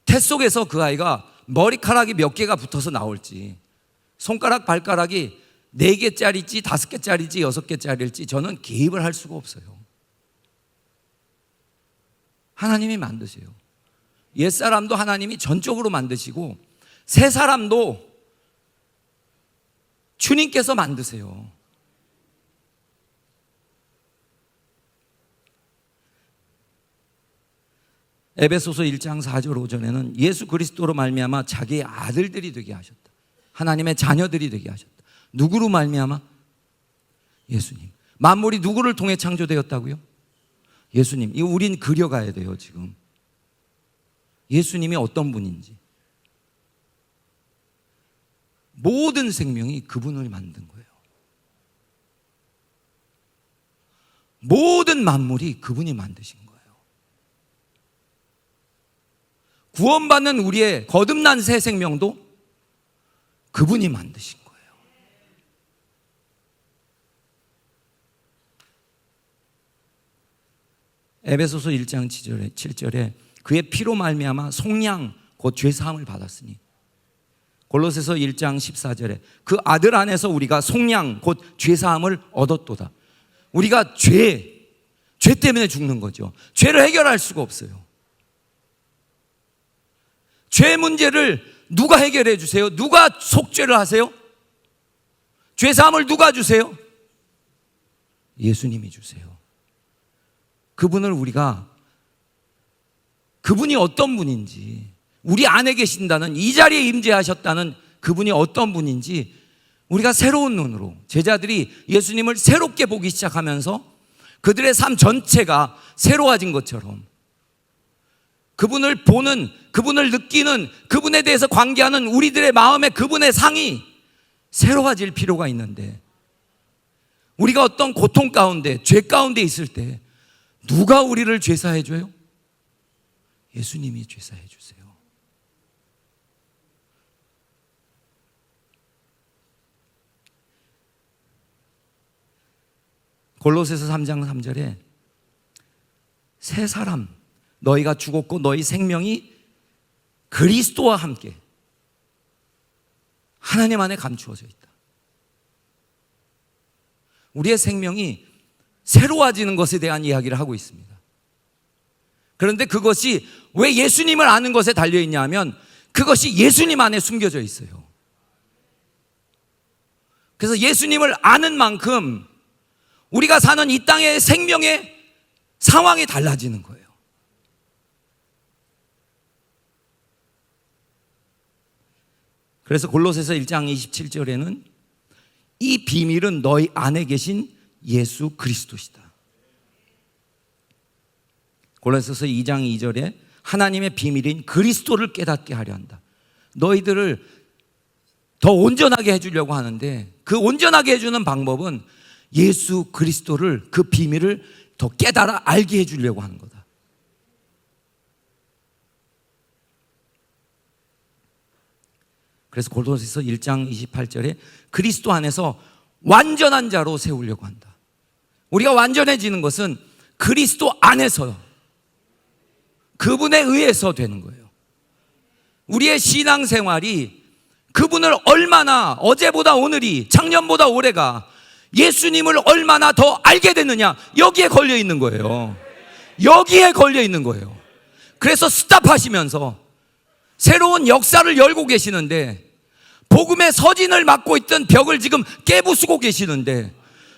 A: 태 속에서 그 아이가 머리카락이 몇 개가 붙어서 나올지, 손가락 발가락이 4개짜리일지 5개짜리일지 6개짜리일지 저는 개입을 할 수가 없어요. 하나님이 만드세요. 옛사람도 하나님이 전적으로 만드시고 새사람도 주님께서 만드세요. 에베소서 1장 4절 5절에는 예수 그리스도로 말미암아 자기의 아들들이 되게 하셨다. 하나님의 자녀들이 되게 하셨다. 누구로 말미암아? 예수님. 만물이 누구를 통해 창조되었다고요? 예수님. 이거 우린 그려가야 돼요. 지금 예수님이 어떤 분인지. 모든 생명이 그분을 만든 거예요. 모든 만물이 그분이 만드신 거예요. 구원받는 우리의 거듭난 새 생명도 그분이 만드신 거예요. 에베소서 1장 7절에 그의 피로 말미암아 속량 곧 죄사함을 받았으니, 골로새서 1장 14절에 그 아들 안에서 우리가 속량 곧 죄사함을 얻었도다. 우리가 죄 때문에 죽는 거죠. 죄를 해결할 수가 없어요. 죄 문제를 누가 해결해 주세요? 누가 속죄를 하세요? 죄사함을 누가 주세요? 예수님이 주세요. 그분을 우리가, 그분이 어떤 분인지, 우리 안에 계신다는, 이 자리에 임재하셨다는 그분이 어떤 분인지 우리가 새로운 눈으로, 제자들이 예수님을 새롭게 보기 시작하면서 그들의 삶 전체가 새로워진 것처럼 그분을 보는, 그분을 느끼는, 그분에 대해서 관계하는 우리들의 마음에 그분의 상이 새로워질 필요가 있는데, 우리가 어떤 고통 가운데, 죄 가운데 있을 때 누가 우리를 죄사해 줘요? 예수님이 죄사해 주세요. 골로새서 3장 3절에 새 사람, 너희가 죽었고 너희 생명이 그리스도와 함께 하나님 안에 감추어져 있다. 우리의 생명이 새로워지는 것에 대한 이야기를 하고 있습니다. 그런데 그것이 왜 예수님을 아는 것에 달려있냐 하면 그것이 예수님 안에 숨겨져 있어요. 그래서 예수님을 아는 만큼 우리가 사는 이 땅의 생명의 상황이 달라지는 거예요. 그래서 골로새서 1장 27절에는 이 비밀은 너희 안에 계신 예수 그리스도시다. 골로새서 2장 2절에 하나님의 비밀인 그리스도를 깨닫게 하려 한다. 너희들을 더 온전하게 해주려고 하는데 그 온전하게 해주는 방법은 예수 그리스도를, 그 비밀을 더 깨달아 알게 해주려고 하는 거다. 그래서 골로새서 1장 28절에 그리스도 안에서 완전한 자로 세우려고 한다. 우리가 완전해지는 것은 그리스도 안에서, 그분에 의해서 되는 거예요. 우리의 신앙생활이 그분을 얼마나, 어제보다 오늘이, 작년보다 올해가 예수님을 얼마나 더 알게 됐느냐, 여기에 걸려 있는 거예요. 여기에 걸려 있는 거예요. 그래서 스탑하시면서 새로운 역사를 열고 계시는데, 복음의 서진을 막고 있던 벽을 지금 깨부수고 계시는데,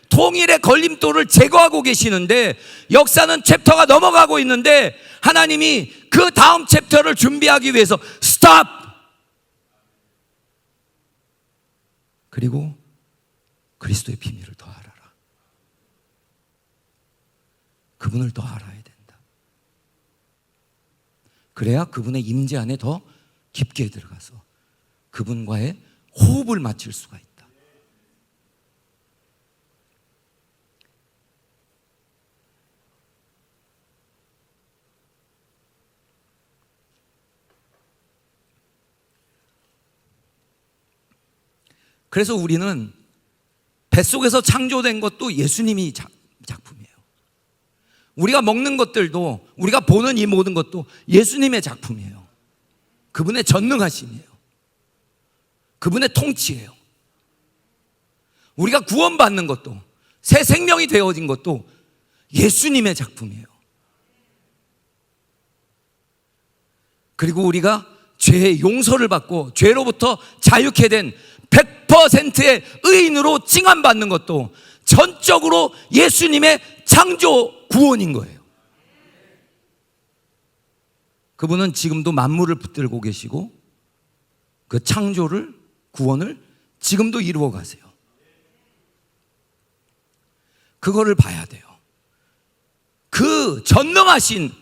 A: 통일의 걸림돌을 제거하고 계시는데, 역사는 챕터가 넘어가고 있는데 하나님이 그 다음 챕터를 준비하기 위해서 스탑! 그리고 그리스도의 비밀을 더 알아라. 그분을 더 알아야 된다. 그래야 그분의 임재 안에 더 깊게 들어가서 그분과의 호흡을 맞출 수가 있다. 그래서 우리는 뱃속에서 창조된 것도 예수님이 작품이에요. 우리가 먹는 것들도, 우리가 보는 이 모든 것도 예수님의 작품이에요. 그분의 전능하심이에요. 그분의 통치예요. 우리가 구원받는 것도, 새 생명이 되어진 것도 예수님의 작품이에요. 그리고 우리가 죄의 용서를 받고 죄로부터 자유케 된 100%의 의인으로 칭함받는 것도 전적으로 예수님의 창조 구원인 거예요. 그분은 지금도 만물을 붙들고 계시고 그 창조를, 구원을 지금도 이루어 가세요. 그거를 봐야 돼요. 그 전능하신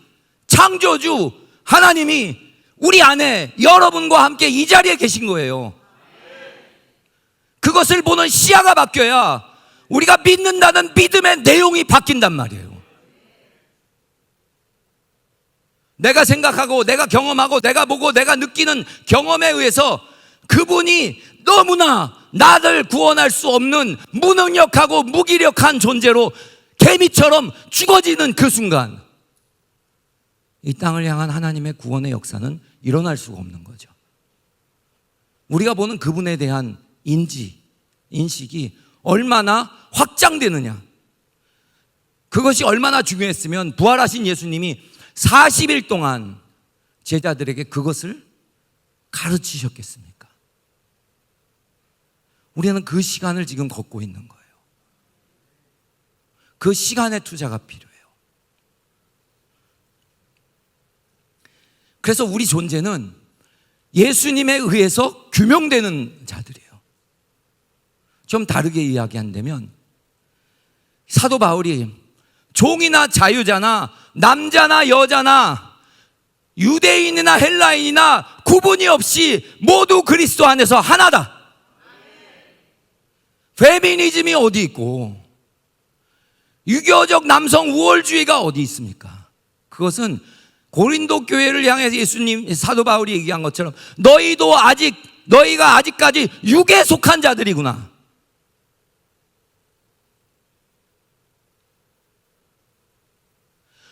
A: 창조주 하나님이 우리 안에 여러분과 함께 이 자리에 계신 거예요. 그것을 보는 시야가 바뀌어야 우리가 믿는다는 믿음의 내용이 바뀐단 말이에요. 내가 생각하고 내가 경험하고 내가 보고 내가 느끼는 경험에 의해서 그분이 너무나 나를 구원할 수 없는 무능력하고 무기력한 존재로 개미처럼 죽어지는 그 순간 이 땅을 향한 하나님의 구원의 역사는 일어날 수가 없는 거죠. 우리가 보는 그분에 대한 인식이 얼마나 확장되느냐, 그것이 얼마나 중요했으면 부활하신 예수님이 40일 동안 제자들에게 그것을 가르치셨겠습니까? 우리는 그 시간을 지금 걷고 있는 거예요. 그 시간의 투자가 필요해요. 그래서 우리 존재는 예수님에 의해서 규명되는 자들이에요. 좀 다르게 이야기한다면 사도 바울이 종이나 자유자나 남자나 여자나 유대인이나 헬라인이나 구분이 없이 모두 그리스도 안에서 하나다. 페미니즘이 어디 있고 유교적 남성 우월주의가 어디 있습니까? 그것은 고린도 교회를 향해서 예수님, 사도 바울이 얘기한 것처럼 너희가 아직까지 육에 속한 자들이구나.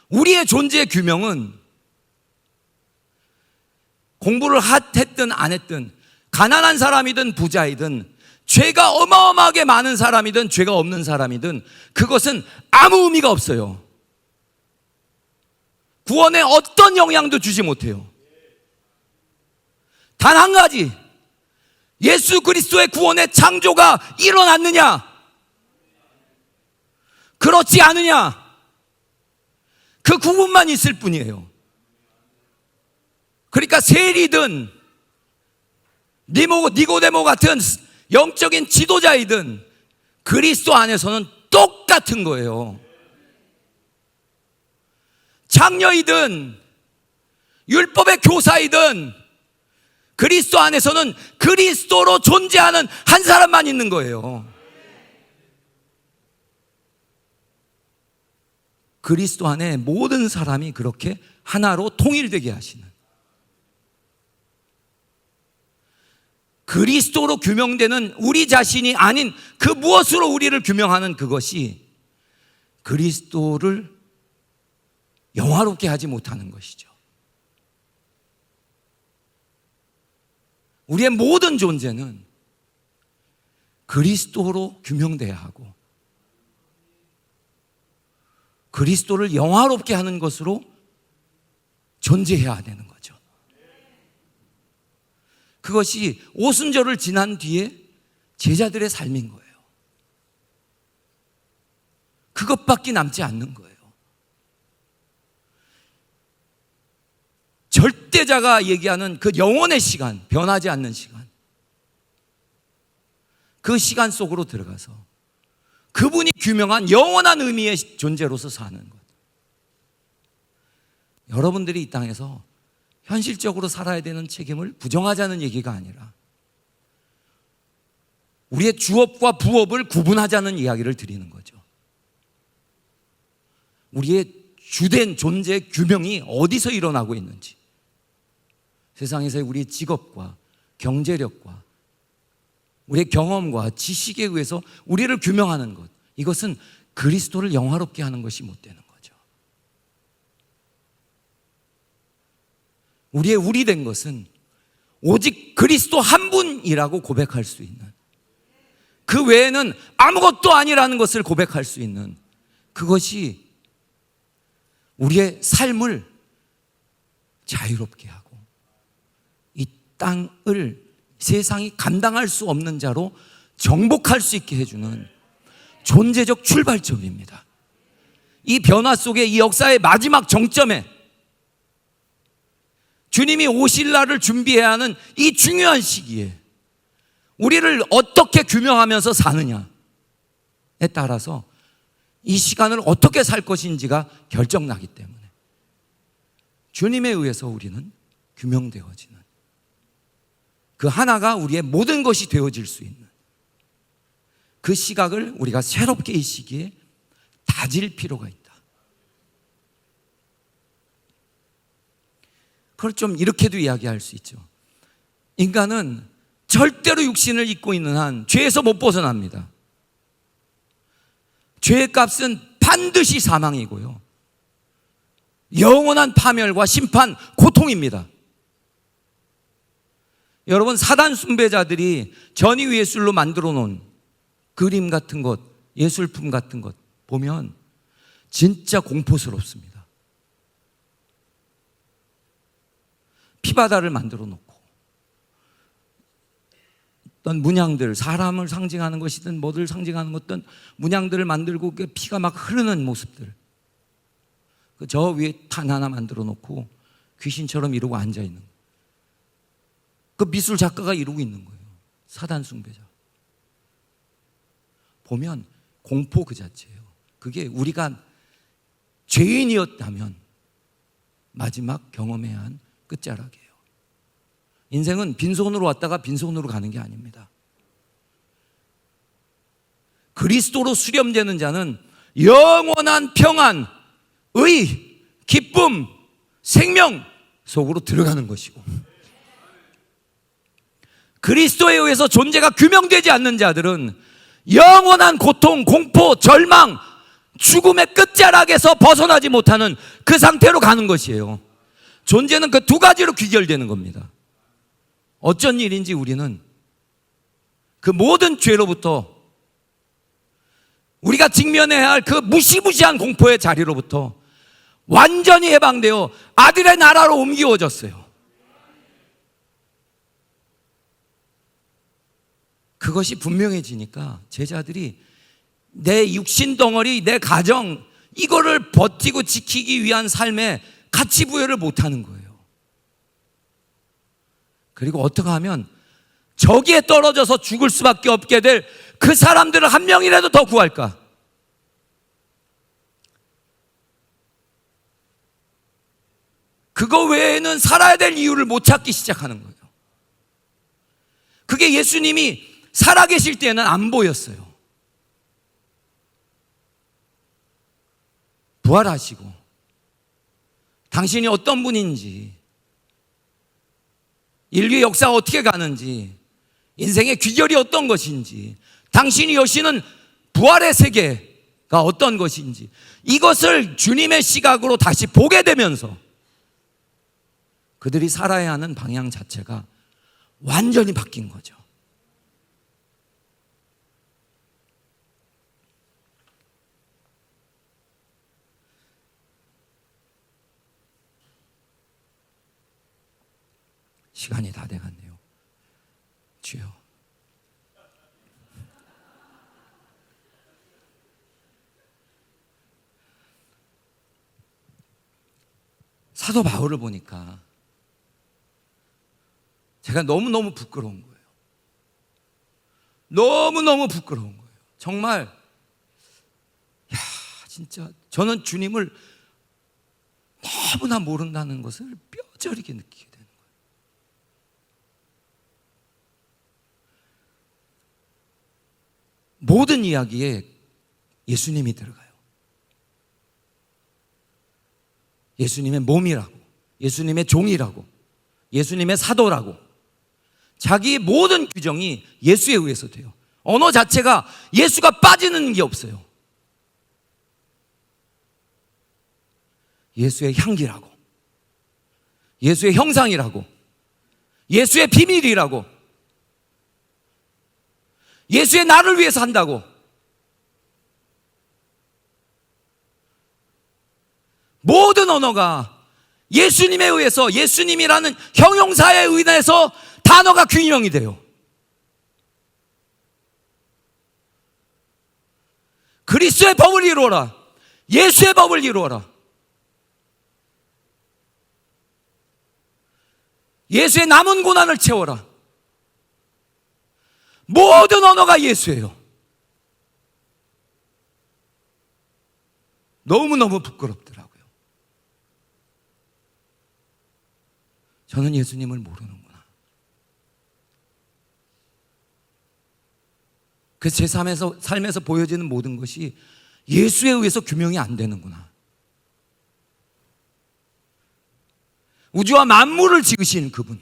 A: 우리의 존재의 규명은 공부를 했든 안 했든, 가난한 사람이든 부자이든, 죄가 어마어마하게 많은 사람이든 죄가 없는 사람이든 그것은 아무 의미가 없어요. 구원에 어떤 영향도 주지 못해요. 단 한 가지, 예수 그리스도의 구원의 창조가 일어났느냐, 그렇지 않느냐, 그 구분만 있을 뿐이에요. 그러니까 세리든 니고데모 같은 영적인 지도자이든 그리스도 안에서는 똑같은 거예요. 장녀이든 율법의 교사이든 그리스도 안에서는 그리스도로 존재하는 한 사람만 있는 거예요. 그리스도 안에 모든 사람이 그렇게 하나로 통일되게 하시는, 그리스도로 규명되는 우리 자신이 아닌 그 무엇으로 우리를 규명하는 그것이 그리스도를 영화롭게 하지 못하는 것이죠. 우리의 모든 존재는 그리스도로 규명돼야 하고 그리스도를 영화롭게 하는 것으로 존재해야 되는 거죠. 그것이 오순절을 지난 뒤에 제자들의 삶인 거예요. 그것밖에 남지 않는 거예요. 절대자가 얘기하는 그 영원의 시간, 변하지 않는 시간, 그 시간 속으로 들어가서 그분이 규명한 영원한 의미의 존재로서 사는 것. 여러분들이 이 땅에서 현실적으로 살아야 되는 책임을 부정하자는 얘기가 아니라 우리의 주업과 부업을 구분하자는 이야기를 드리는 거죠. 우리의 주된 존재의 규명이 어디서 일어나고 있는지, 세상에서의 우리의 직업과 경제력과 우리의 경험과 지식에 의해서 우리를 규명하는 것, 이것은 그리스도를 영화롭게 하는 것이 못 되는 거죠. 우리의 우리 된 것은 오직 그리스도 한 분이라고 고백할 수 있는, 그 외에는 아무것도 아니라는 것을 고백할 수 있는, 그것이 우리의 삶을 자유롭게 하고 이 땅을 세상이 감당할 수 없는 자로 정복할 수 있게 해주는 존재적 출발점입니다. 이 변화 속에, 이 역사의 마지막 정점에 주님이 오실 날을 준비해야 하는 이 중요한 시기에 우리를 어떻게 규명하면서 사느냐에 따라서 이 시간을 어떻게 살 것인지가 결정나기 때문에 주님에 의해서 우리는 규명되어지는, 그 하나가 우리의 모든 것이 되어질 수 있는 그 시각을 우리가 새롭게 이 시기에 다질 필요가 있다. 그걸 좀 이렇게도 이야기할 수 있죠. 인간은 절대로 육신을 입고 있는 한 죄에서 못 벗어납니다. 죄의 값은 반드시 사망이고요, 영원한 파멸과 심판, 고통입니다. 여러분, 사단 숭배자들이 전위 예술로 만들어 놓은 그림 같은 것, 예술품 같은 것 보면 진짜 공포스럽습니다. 피바다를 만들어 놓고 어떤 문양들, 사람을 상징하는 것이든 뭐를 상징하는 것든 문양들을 만들고 피가 막 흐르는 모습들, 저 위에 탄 하나 만들어 놓고 귀신처럼 이러고 앉아 있는, 그 미술 작가가 이러고 있는 거예요. 사단 숭배자. 보면 공포 그 자체예요. 그게 우리가 죄인이었다면 마지막 경험해야 한 끝자락이에요. 인생은 빈손으로 왔다가 빈손으로 가는 게 아닙니다. 그리스도로 수렴되는 자는 영원한 평안, 의, 기쁨, 생명 속으로 들어가는 것이고, 그리스도에 의해서 존재가 규명되지 않는 자들은 영원한 고통, 공포, 절망, 죽음의 끝자락에서 벗어나지 못하는 그 상태로 가는 것이에요. 존재는 그 두 가지로 귀결되는 겁니다. 어쩐 일인지 우리는 그 모든 죄로부터, 우리가 직면해야 할 그 무시무시한 공포의 자리로부터 완전히 해방되어 아들의 나라로 옮겨졌어요. 그것이 분명해지니까 제자들이 내 육신 덩어리, 내 가정, 이거를 버티고 지키기 위한 삶에 가치 부여를 못하는 거예요. 그리고 어떻게 하면 저기에 떨어져서 죽을 수밖에 없게 될 그 사람들을 한 명이라도 더 구할까? 그거 외에는 살아야 될 이유를 못 찾기 시작하는 거예요. 그게 예수님이 살아계실 때는 안 보였어요. 부활하시고 당신이 어떤 분인지, 인류의 역사가 어떻게 가는지, 인생의 귀결이 어떤 것인지, 당신이 여시는 부활의 세계가 어떤 것인지, 이것을 주님의 시각으로 다시 보게 되면서 그들이 살아야 하는 방향 자체가 완전히 바뀐 거죠. 시간이 다 돼갔네요. 주여, 사도 바울을 보니까 제가 너무너무 부끄러운 거예요. 너무너무 부끄러운 거예요. 정말, 진짜 저는 주님을 너무나 모른다는 것을 뼈저리게 느끼게 되는 거예요. 모든 이야기에 예수님이 들어가요. 예수님의 몸이라고, 예수님의 종이라고, 예수님의 사도라고, 자기의 모든 규정이 예수에 의해서 돼요. 언어 자체가 예수가 빠지는 게 없어요. 예수의 향기라고, 예수의 형상이라고, 예수의 비밀이라고, 예수의 나를 위해서 한다고. 모든 언어가 예수님에 의해서, 예수님이라는 형용사에 의해서 단어가 균형이 돼요. 그리스도의 법을 이루어라, 예수의 법을 이루어라. 예수의 남은 고난을 채워라. 모든 언어가 예수예요. 너무너무 부끄럽더라고요. 저는 예수님을 모르는구나. 그래서 제 삶에서 보여지는 모든 것이 예수에 의해서 규명이 안 되는구나. 우주와 만물을 지으신 그분,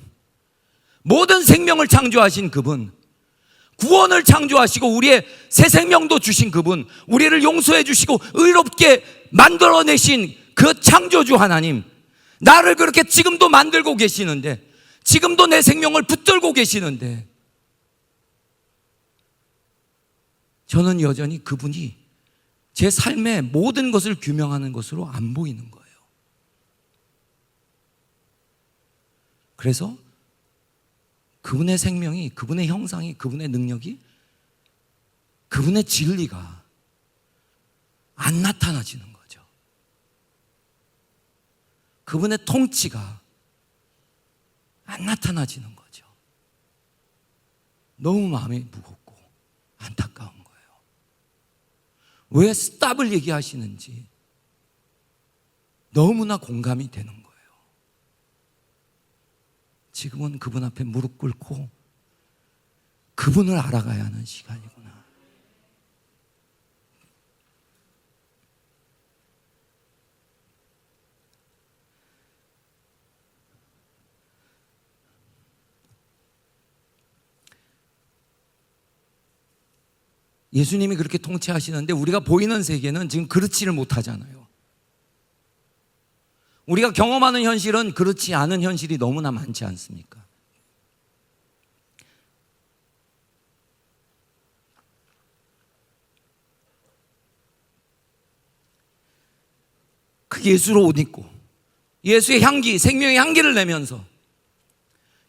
A: 모든 생명을 창조하신 그분, 구원을 창조하시고 우리의 새 생명도 주신 그분, 우리를 용서해 주시고 의롭게 만들어내신 그 창조주 하나님, 나를 그렇게 지금도 만들고 계시는데, 지금도 내 생명을 붙들고 계시는데, 저는 여전히 그분이 제 삶의 모든 것을 규명하는 것으로 안 보이는 거예요. 그래서 그분의 생명이, 그분의 형상이, 그분의 능력이, 그분의 진리가 안 나타나지는 거죠. 그분의 통치가 안 나타나지는 거죠. 너무 마음이 무겁고 안타까운 거예요. 왜 스탑을 얘기하시는지 너무나 공감이 되는 거예요. 지금은 그분 앞에 무릎 꿇고 그분을 알아가야 하는 시간이구나. 예수님이 그렇게 통치하시는데 우리가 보이는 세계는 지금 그렇지를 못하잖아요. 우리가 경험하는 현실은 그렇지 않은 현실이 너무나 많지 않습니까? 그 예수로 옷 입고 예수의 향기, 생명의 향기를 내면서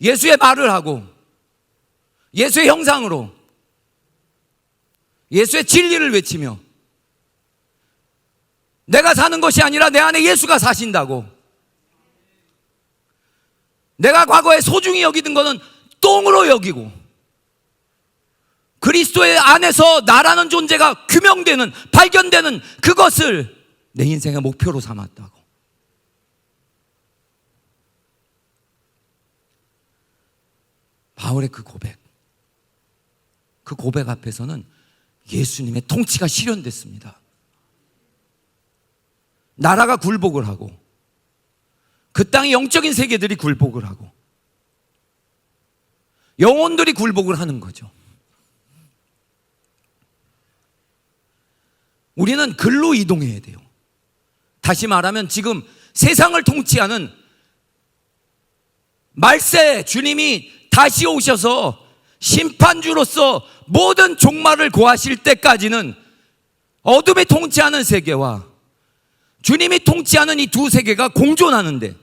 A: 예수의 말을 하고 예수의 형상으로 예수의 진리를 외치며 내가 사는 것이 아니라 내 안에 예수가 사신다고, 내가 과거에 소중히 여기던 것은 똥으로 여기고 그리스도의 안에서 나라는 존재가 규명되는, 발견되는 그것을 내 인생의 목표로 삼았다고. 바울의 그 고백 앞에서는 예수님의 통치가 실현됐습니다. 나라가 굴복을 하고 그 땅의 영적인 세계들이 굴복을 하고 영혼들이 굴복을 하는 거죠. 우리는 글로 이동해야 돼요. 다시 말하면 지금 세상을 통치하는 말세 주님이 다시 오셔서 심판주로서 모든 종말을 고하실 때까지는 어둠이 통치하는 세계와 주님이 통치하는 이 두 세계가 공존하는데,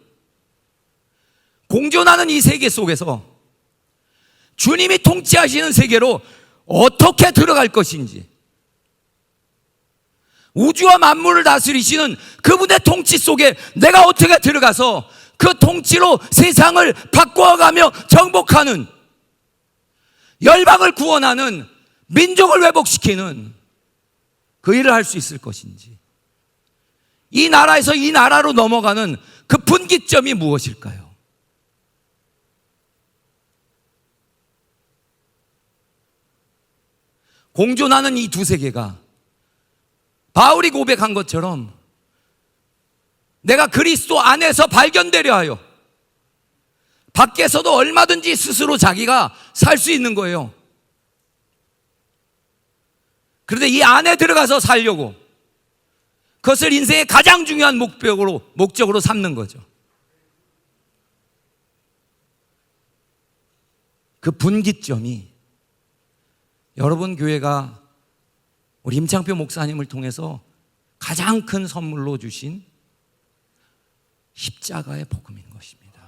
A: 공존하는 이 세계 속에서 주님이 통치하시는 세계로 어떻게 들어갈 것인지, 우주와 만물을 다스리시는 그분의 통치 속에 내가 어떻게 들어가서 그 통치로 세상을 바꿔가며 정복하는, 열방을 구원하는, 민족을 회복시키는 그 일을 할 수 있을 것인지, 이 나라에서 이 나라로 넘어가는 그 분기점이 무엇일까요? 공존하는 이 두 세계가 바울이 고백한 것처럼 내가 그리스도 안에서 발견되려 하여 밖에서도 얼마든지 스스로 자기가 살 수 있는 거예요. 그런데 이 안에 들어가서 살려고 그것을 인생의 가장 중요한 목적으로 삼는 거죠. 그 분기점이 여러분 교회가 우리 임창표 목사님을 통해서 가장 큰 선물로 주신 십자가의 복음인 것입니다.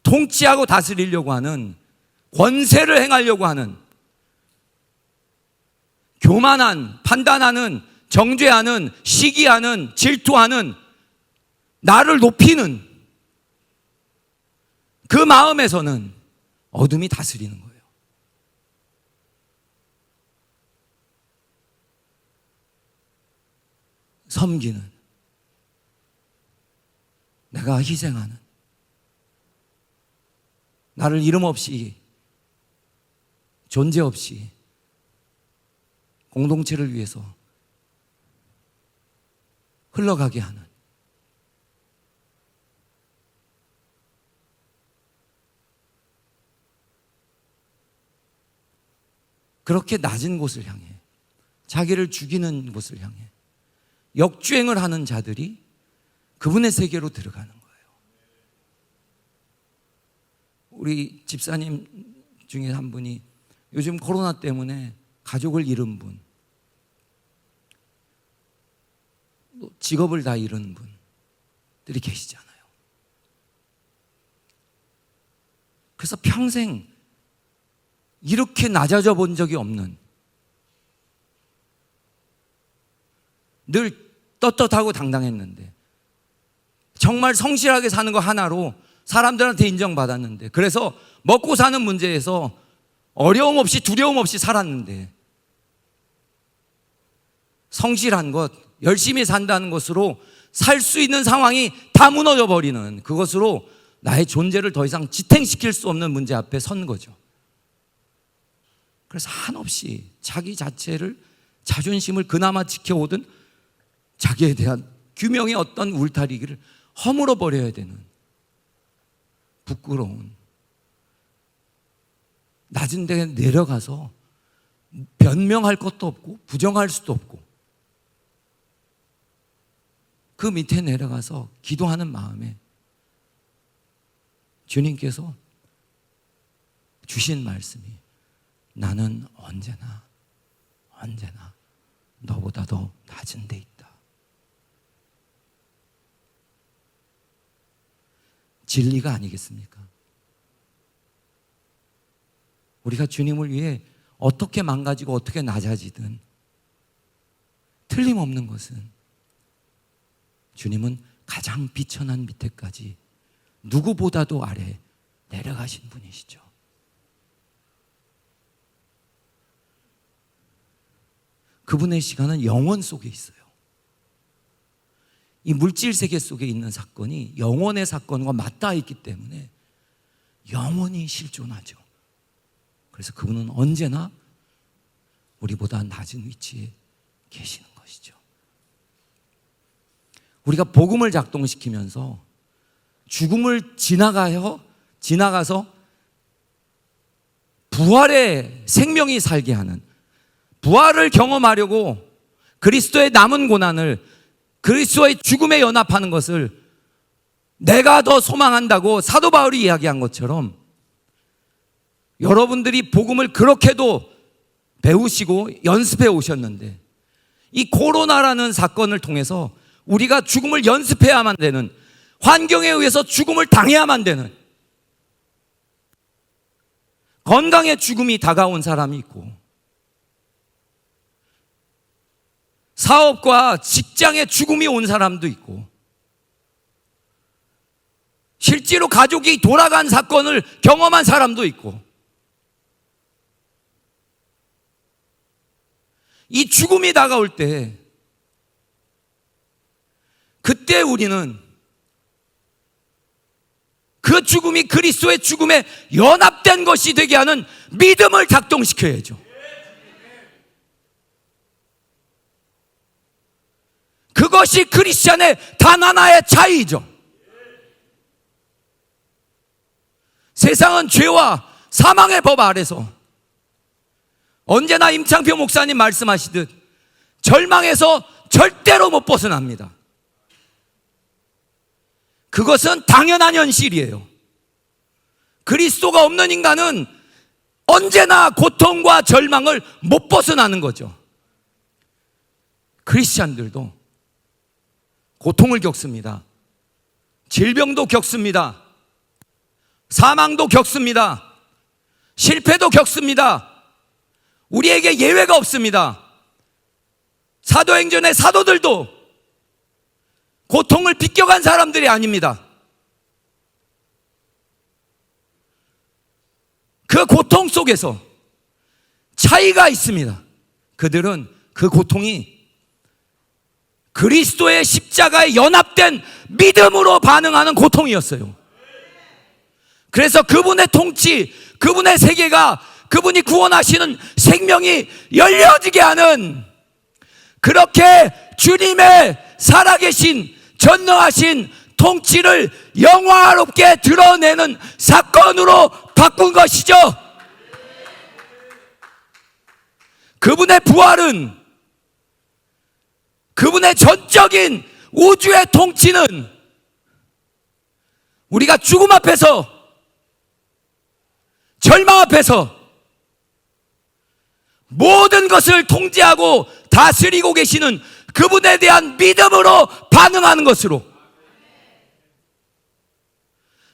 A: 통치하고 다스리려고 하는, 권세를 행하려고 하는 교만한, 판단하는 정죄하는, 시기하는, 질투하는, 나를 높이는 그 마음에서는 어둠이 다스리는 거예요. 섬기는, 내가 희생하는, 나를 이름 없이, 존재 없이 공동체를 위해서 흘러가게 하는, 그렇게 낮은 곳을 향해, 자기를 죽이는 곳을 향해 역주행을 하는 자들이 그분의 세계로 들어가는 거예요. 우리 집사님 중에 한 분이 요즘 코로나 때문에 가족을 잃은 분, 또 직업을 다 잃은 분들이 계시잖아요. 그래서 평생 이렇게 낮아져 본 적이 없는, 늘 떳떳하고 당당했는데, 정말 성실하게 사는 거 하나로 사람들한테 인정받았는데, 그래서 먹고 사는 문제에서 어려움 없이 두려움 없이 살았는데, 성실한 것, 열심히 산다는 것으로 살 수 있는 상황이 다 무너져 버리는, 그것으로 나의 존재를 더 이상 지탱시킬 수 없는 문제 앞에 선 거죠. 그래서 한없이 자기 자체를, 자존심을 그나마 지켜오던 자기에 대한 규명의 어떤 울타리를 허물어 버려야 되는, 부끄러운, 낮은 데에 내려가서 변명할 것도 없고 부정할 수도 없고, 그 밑에 내려가서 기도하는 마음에 주님께서 주신 말씀이, 나는 언제나 너보다 더 낮은 데 있다. 진리가 아니겠습니까? 우리가 주님을 위해 어떻게 망가지고 어떻게 낮아지든 틀림없는 것은, 주님은 가장 비천한 밑에까지 누구보다도 아래 내려가신 분이시죠. 그분의 시간은 영원 속에 있어요. 이 물질 세계 속에 있는 사건이 영원의 사건과 맞닿아 있기 때문에 영원히 실존하죠. 그래서 그분은 언제나 우리보다 낮은 위치에 계시는 것이죠. 우리가 복음을 작동시키면서 죽음을 지나가서 부활의 생명이 살게 하는, 부활을 경험하려고 그리스도의 남은 고난을, 그리스도의 죽음에 연합하는 것을 내가 더 소망한다고 사도 바울이 이야기한 것처럼, 여러분들이 복음을 그렇게도 배우시고 연습해 오셨는데, 이 코로나라는 사건을 통해서 우리가 죽음을 연습해야만 되는, 환경에 의해서 죽음을 당해야만 되는, 건강의 죽음이 다가온 사람이 있고, 사업과 직장의 죽음이 온 사람도 있고, 실제로 가족이 돌아간 사건을 경험한 사람도 있고, 이 죽음이 다가올 때, 그때 우리는 그 죽음이 그리스도의 죽음에 연합된 것이 되게 하는 믿음을 작동시켜야죠. 그것이 크리스찬의 단 하나의 차이죠. 세상은 죄와 사망의 법 아래서 언제나 임창표 목사님 말씀하시듯 절망에서 절대로 못 벗어납니다. 그것은 당연한 현실이에요. 그리스도가 없는 인간은 언제나 고통과 절망을 못 벗어나는 거죠. 크리스찬들도 고통을 겪습니다. 질병도 겪습니다. 사망도 겪습니다. 실패도 겪습니다. 우리에게 예외가 없습니다. 사도행전의 사도들도 고통을 비껴간 사람들이 아닙니다. 그 고통 속에서 차이가 있습니다. 그들은 그 고통이 그리스도의 십자가에 연합된 믿음으로 반응하는 고통이었어요. 그래서 그분의 통치, 그분의 세계가, 그분이 구원하시는 생명이 열려지게 하는, 그렇게 주님의 살아계신 전능하신 통치를 영화롭게 드러내는 사건으로 바꾼 것이죠. 그분의 부활은, 그분의 전적인 우주의 통치는 우리가 죽음 앞에서, 절망 앞에서 모든 것을 통제하고 다스리고 계시는 그분에 대한 믿음으로 반응하는 것으로,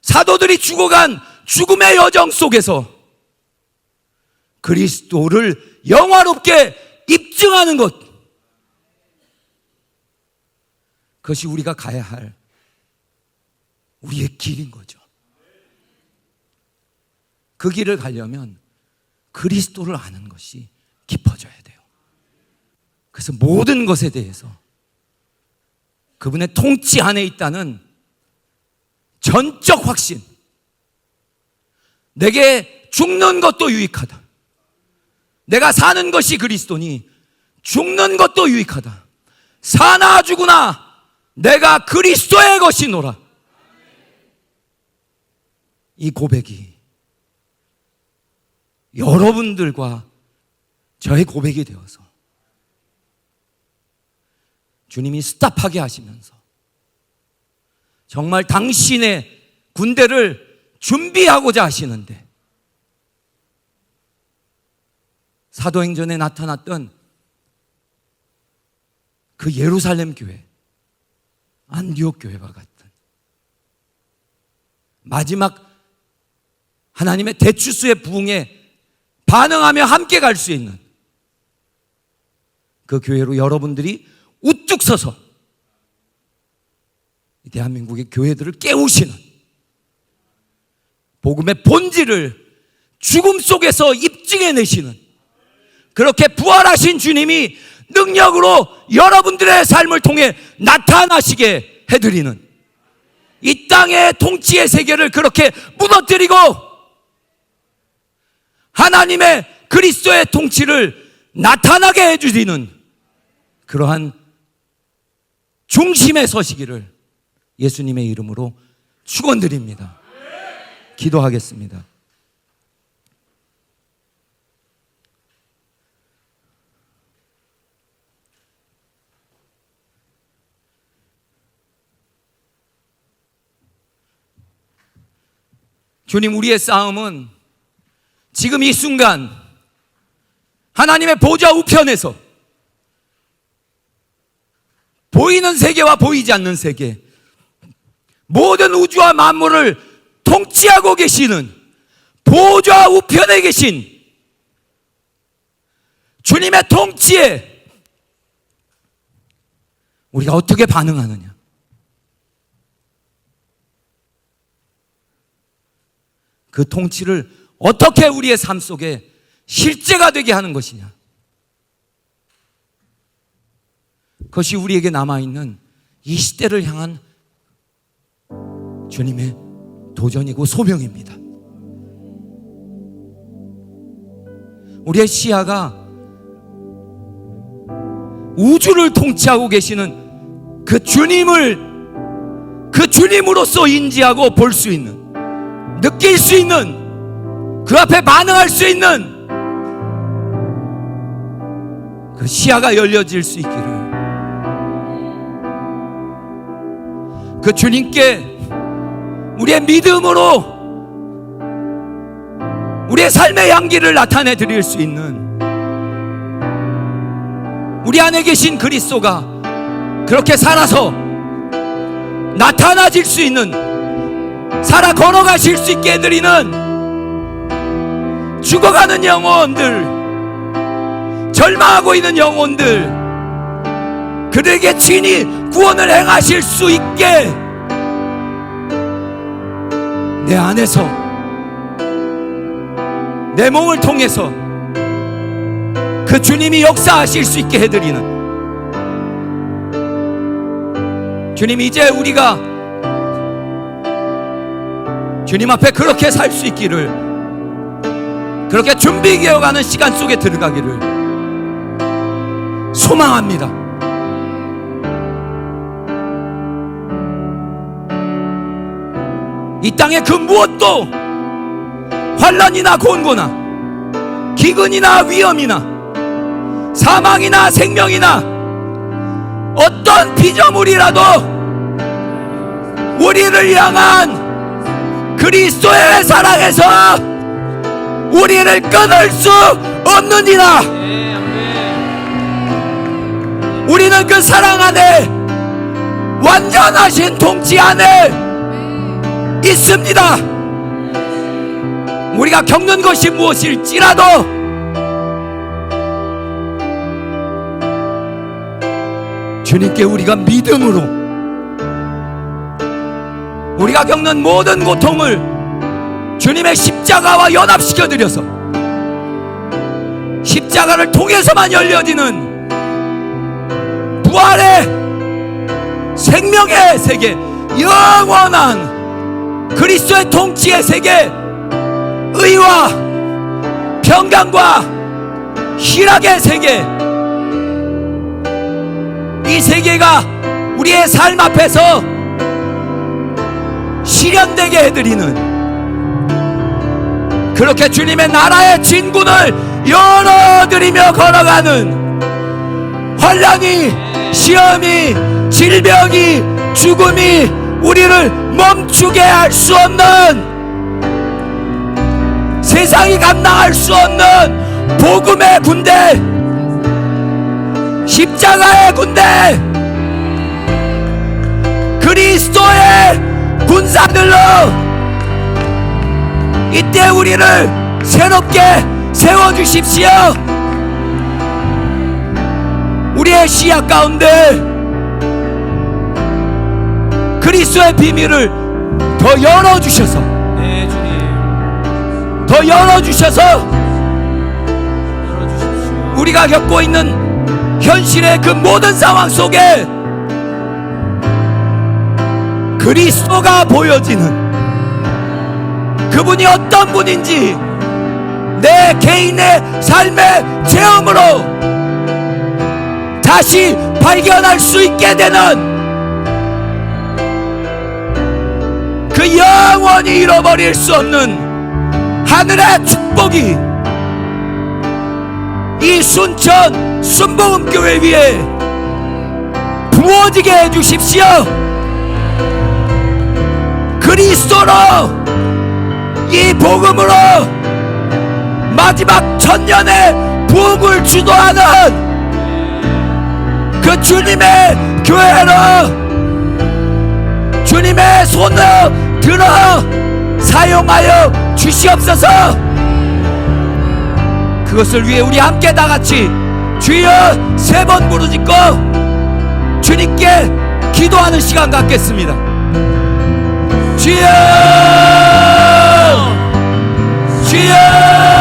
A: 사도들이 죽어간 죽음의 여정 속에서 그리스도를 영화롭게 입증하는 것, 그것이 우리가 가야 할 우리의 길인 거죠. 그 길을 가려면 그리스도를 아는 것이 깊어져야 돼요. 그래서 모든 것에 대해서 그분의 통치 안에 있다는 전적 확신, 내게 죽는 것도 유익하다, 내가 사는 것이 그리스도니 죽는 것도 유익하다, 사나 죽으나 내가 그리스도의 것이노라. 이 고백이 여러분들과 저의 고백이 되어서 주님이 스탑하게 하시면서 정말 당신의 군대를 준비하고자 하시는데, 사도행전에 나타났던 그 예루살렘 교회, 안디옥 교회와 같은 마지막 하나님의 대추수의 부흥에 반응하며 함께 갈 수 있는 그 교회로 여러분들이 우뚝 서서 대한민국의 교회들을 깨우시는, 복음의 본질을 죽음 속에서 입증해내시는, 그렇게 부활하신 주님이 능력으로 여러분들의 삶을 통해 나타나시게 해드리는, 이 땅의 통치의 세계를 그렇게 무너뜨리고 하나님의 그리스도의 통치를 나타나게 해주시는 그러한 중심에 서시기를 예수님의 이름으로 축원드립니다. 기도하겠습니다. 주님, 우리의 싸움은 지금 이 순간 하나님의 보좌 우편에서 보이는 세계와 보이지 않는 세계, 모든 우주와 만물을 통치하고 계시는 보좌 우편에 계신 주님의 통치에 우리가 어떻게 반응하느냐, 그 통치를 어떻게 우리의 삶 속에 실제가 되게 하는 것이냐, 그것이 우리에게 남아있는 이 시대를 향한 주님의 도전이고 소명입니다. 우리의 시야가 우주를 통치하고 계시는 그 주님을, 그 주님으로서 인지하고 볼 수 있는, 느낄 수 있는, 그 앞에 반응할 수 있는 그 시야가 열려질 수 있기를, 그 주님께 우리의 믿음으로 우리의 삶의 향기를 나타내 드릴 수 있는, 우리 안에 계신 그리스도가 그렇게 살아서 나타나질 수 있는, 살아 걸어가실 수 있게 해드리는 죽어가는 영혼들, 절망하고 있는 영혼들, 그들에게 친히 구원을 행하실 수 있게 내 안에서, 내 몸을 통해서 그 주님이 역사하실 수 있게 해드리는, 주님, 이제 우리가 주님 앞에 그렇게 살 수 있기를, 그렇게 준비되어가는 시간 속에 들어가기를 소망합니다. 이 땅의 그 무엇도 환난이나 곤고나 기근이나 위험이나 사망이나 생명이나 어떤 피조물이라도 우리를 향한 그리스도의 사랑에서 우리를 끊을 수 없느니라. 우리는 그 사랑 안에, 완전하신 통치 안에 있습니다. 우리가 겪는 것이 무엇일지라도 주님께 우리가 믿음으로, 우리가 겪는 모든 고통을 주님의 십자가와 연합시켜 드려서 십자가를 통해서만 열려지는 부활의 생명의 세계, 영원한 그리스도의 통치의 세계, 의와 평강과 희락의 세계, 이 세계가 우리의 삶 앞에서 실현되게 해드리는, 그렇게 주님의 나라의 진군을 열어드리며 걸어가는, 환난이, 시험이, 질병이, 죽음이 우리를 멈추게 할 수 없는, 세상이 감당할 수 없는 복음의 군대, 십자가의 군대, 그리스도의 군사들로 이때 우리를 새롭게 세워주십시오. 우리의 시야 가운데 그리스도의 비밀을 더 열어주셔서,
B: 네, 주님,
A: 더 열어주셔서
B: 열어주십시오.
A: 우리가 겪고 있는 현실의 그 모든 상황 속에 그리스도가 보여지는, 그분이 어떤 분인지 내 개인의 삶의 체험으로 다시 발견할 수 있게 되는, 그 영원히 잃어버릴 수 없는 하늘의 축복이 이 순천 순복음교회 위에 부어지게 해주십시오. 그리스도로, 이 복음으로 마지막 천년의 부흥을 주도하는 그 주님의 교회로 주님의 손을 들어 사용하여 주시옵소서. 그것을 위해 우리 함께 다 같이 주여 3번 부르짖고 주님께 기도하는 시간 갖겠습니다. 주여, 주여.